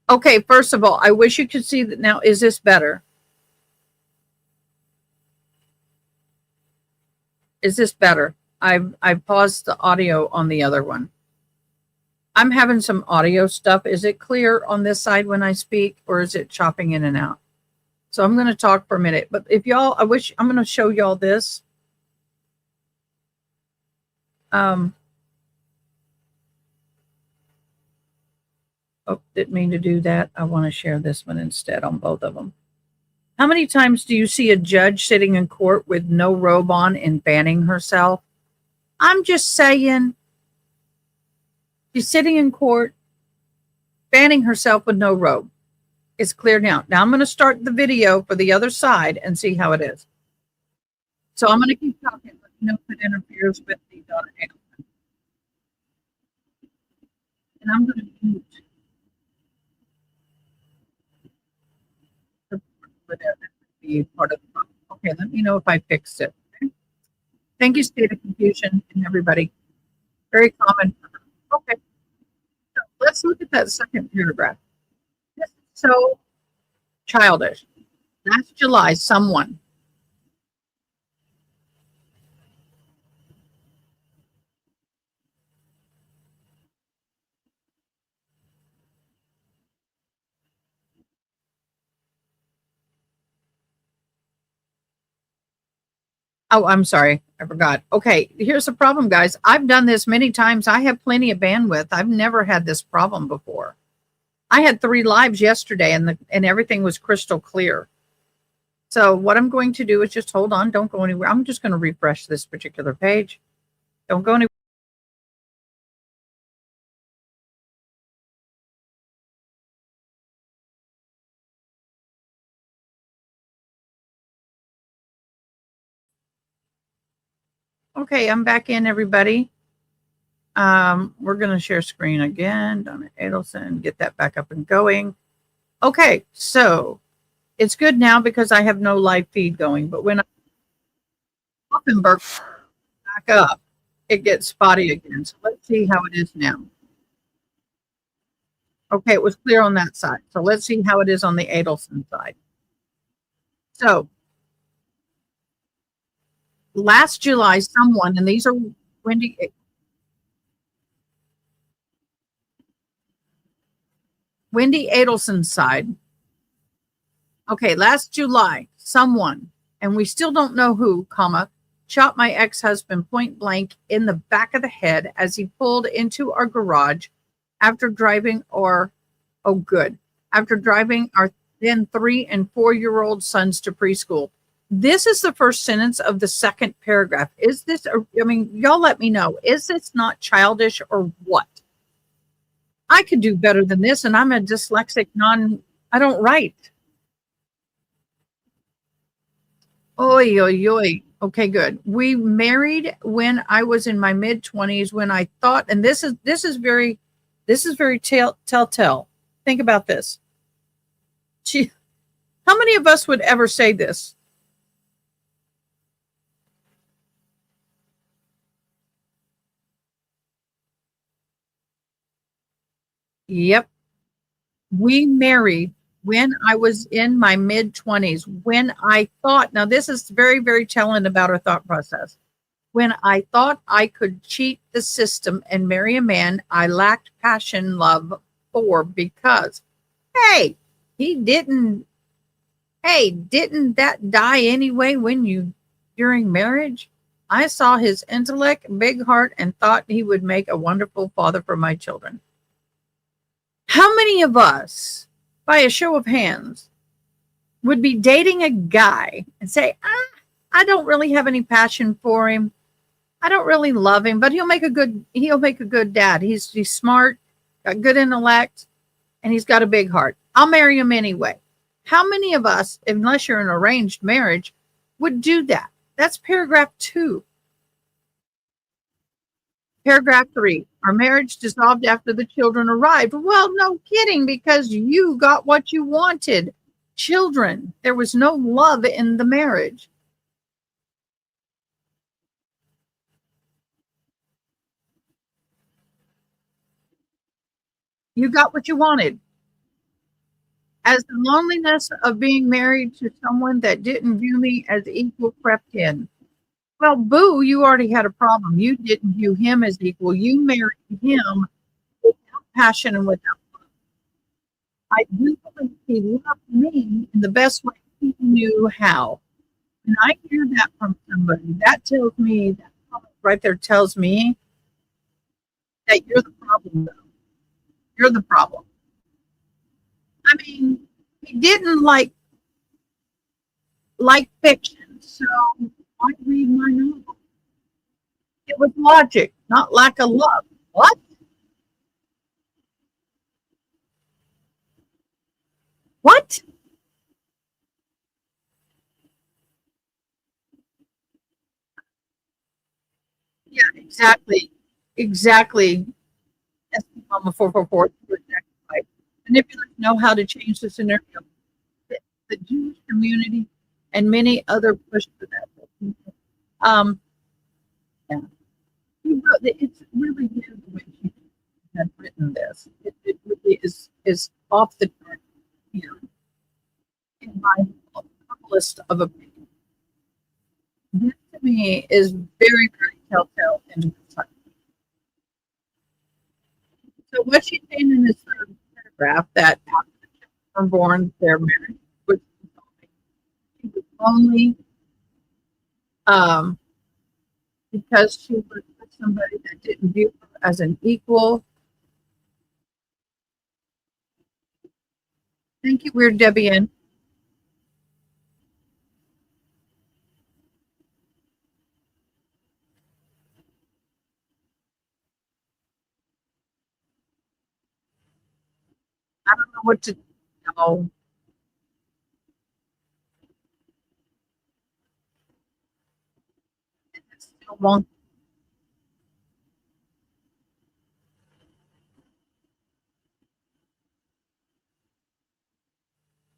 Okay, first of all, I wish you could see that now. Is this better? Is this better? I've paused the audio on the other one. I'm having some audio stuff. Is it clear on this side when I speak, or is it chopping in and out? So I'm going to talk for a minute. But if y'all, I'm going to show y'all this. Oh, didn't mean to do that. I want to share this one instead on both of them. How many times do you see a judge sitting in court with no robe on and fanning herself? I'm just saying. She's sitting in court, fanning herself with no robe. It's clear now. Now I'm going to start the video for the other side and see how it is. So I'm going to keep talking. Let me know if it interferes with the Donna Adelson. And I'm going to mute the over there. That would be part of the problem. Okay, let me know if I fixed it. Okay? Thank you, State of Confusion, and everybody. Very common. Okay, so let's look at that second paragraph. This is so childish. Last July, someone. Oh, I'm sorry. I forgot. Okay, here's the problem, guys. I've done this many times. I have plenty of bandwidth. I've never had this problem before. I had 3 lives yesterday and everything was crystal clear. So what I'm going to do is just hold on. Don't go anywhere. I'm just going to refresh this particular page. Don't go anywhere. Okay, I'm back in, everybody. We're going to share screen again. Donna Adelson, get that back up and going. Okay, so it's good now because I have no live feed going. But when I Offenberg back up, it gets spotty again. So let's see how it is now. Okay, it was clear on that side. So let's see how it is on the Adelson side. So last July, someone, and these are Wendi Adelson's side. Okay, last July, someone, and we still don't know who, comma, shot my ex-husband point blank in the back of the head as he pulled into our garage after driving our then 3 and 4-year-old sons to preschool. This is the first sentence of the second paragraph. Is this, I mean, y'all let me know, is this not childish or what? I could do better than this, and I'm a dyslexic I don't write. Oy, oy, oy. Okay, good. We married when I was in my mid-20s when I thought, and this is very telltale. Think about this. How many of us would ever say this? Yep. We married when I was in my mid-20s, when I thought, now this is very, very telling about our thought process. When I thought I could cheat the system and marry a man I lacked passion love for because, hey, didn't that die anyway during marriage? I saw his intellect, big heart, and thought he would make a wonderful father for my children. How many of us, by a show of hands, would be dating a guy and say, I don't really have any passion for him. I don't really love him, but he'll make a good dad. He's smart, got good intellect, and he's got a big heart. I'll marry him anyway. How many of us, unless you're in an arranged marriage, would do that? That's paragraph 2. Paragraph 3, our marriage dissolved after the children arrived. Well, no kidding, because you got what you wanted. Children. There was no love in the marriage. You got what you wanted. As the loneliness of being married to someone that didn't view me as equal crept in. Well, boo, you already had a problem. You didn't view him as equal. You married him without passion and without love. I do believe he loved me in the best way he knew how. When I hear that from somebody, that tells me, that right there tells me that you're the problem, though. You're the problem. I mean, he didn't like fiction, so I read my novel. It was logic, not lack of love. What? What? Yeah, exactly. Exactly. Oklahoma 444 manipulate know how to change the scenario. The Jewish community and many other push for that. Yeah. It's really good the way she had written this. It really is off the chart here in my list of opinions. This to me is very, very telltale in this time. So what she's saying in this third paragraph that after the children were born, their marriage was dissolving. She was lonely because she was with somebody that didn't view her as an equal. Thank you, Weird Debian. I don't know what to know. It's still wonky.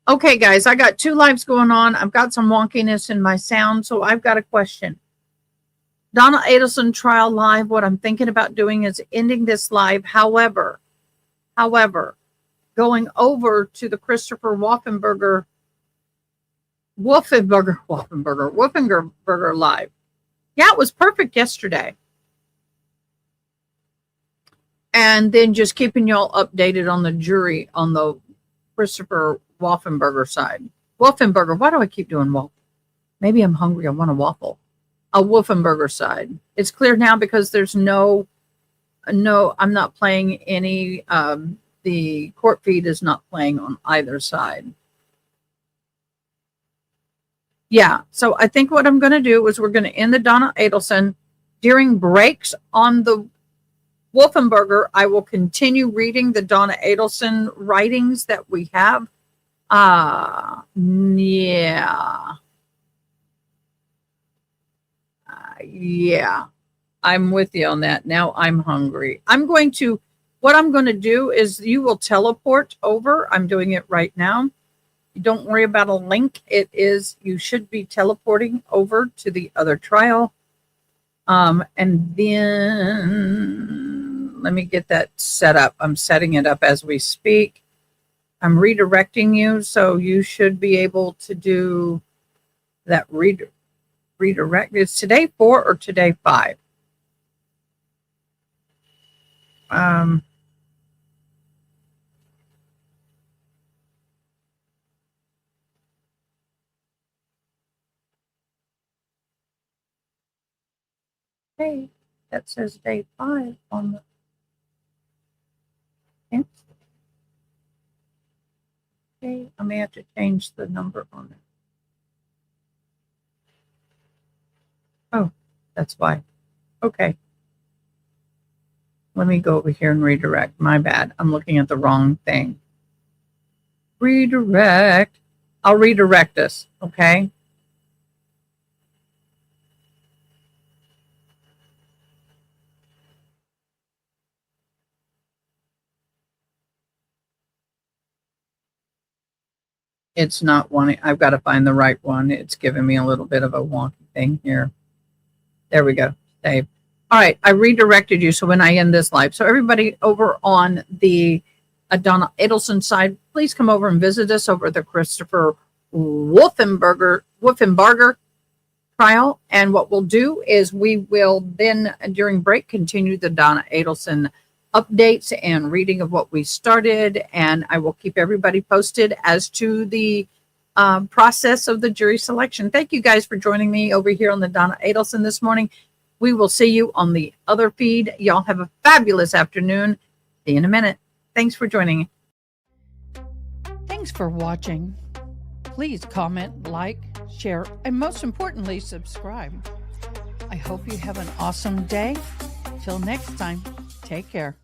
Okay, guys, I got 2 lives going on. I've got some wonkiness in my sound, so I've got a question. Donna Adelson trial live. What I'm thinking about doing is ending this live. However, going over to the Christopher Wolfenberger live. Yeah, it was perfect yesterday. And then just keeping y'all updated on the jury on the Christopher Wolfenberger side. Wolfenberger, why do I keep doing waffle? Maybe I'm hungry. I want a waffle. A Wolfenberger side. It's clear now because there's no, I'm not playing any, the court feed is not playing on either side. Yeah, so I think what I'm going to do is we're going to end the Donna Adelson. During breaks on the Wolfenberger, I will continue reading the Donna Adelson writings that we have. Yeah, I'm with you on that. Now I'm hungry. What I'm going to do is you will teleport over. I'm doing it right now. Don't worry about a link. You should be teleporting over to the other trial. And then let me get that set up. I'm setting it up as we speak. I'm redirecting you, so you should be able to do that redirect. Is today 4 or today 5? Okay, that says day 5 on the. Okay, I may have to change the number on it. Oh, that's why. Okay. Let me go over here and redirect. My bad. I'm looking at the wrong thing. Redirect. I'll redirect us. Okay. It's not wanting. I've got to find the right one. It's giving me a little bit of a wonky thing here. There we go. Save. All right. I redirected you. So when I end this live, so everybody over on the Donna Adelson side, please come over and visit us over at the Christopher Wolfenberger trial. And what we'll do is we will then during break continue the Donna Adelson updates and reading of what we started, and I will keep everybody posted as to the process of the jury selection. Thank you guys for joining me over here on the Donna Adelson this morning. We will see you on the other feed. Y'all have a fabulous afternoon. See you in a minute. Thanks for joining. Thanks for watching. Please comment, like, share, and most importantly, subscribe. I hope you have an awesome day. Till next time, take care.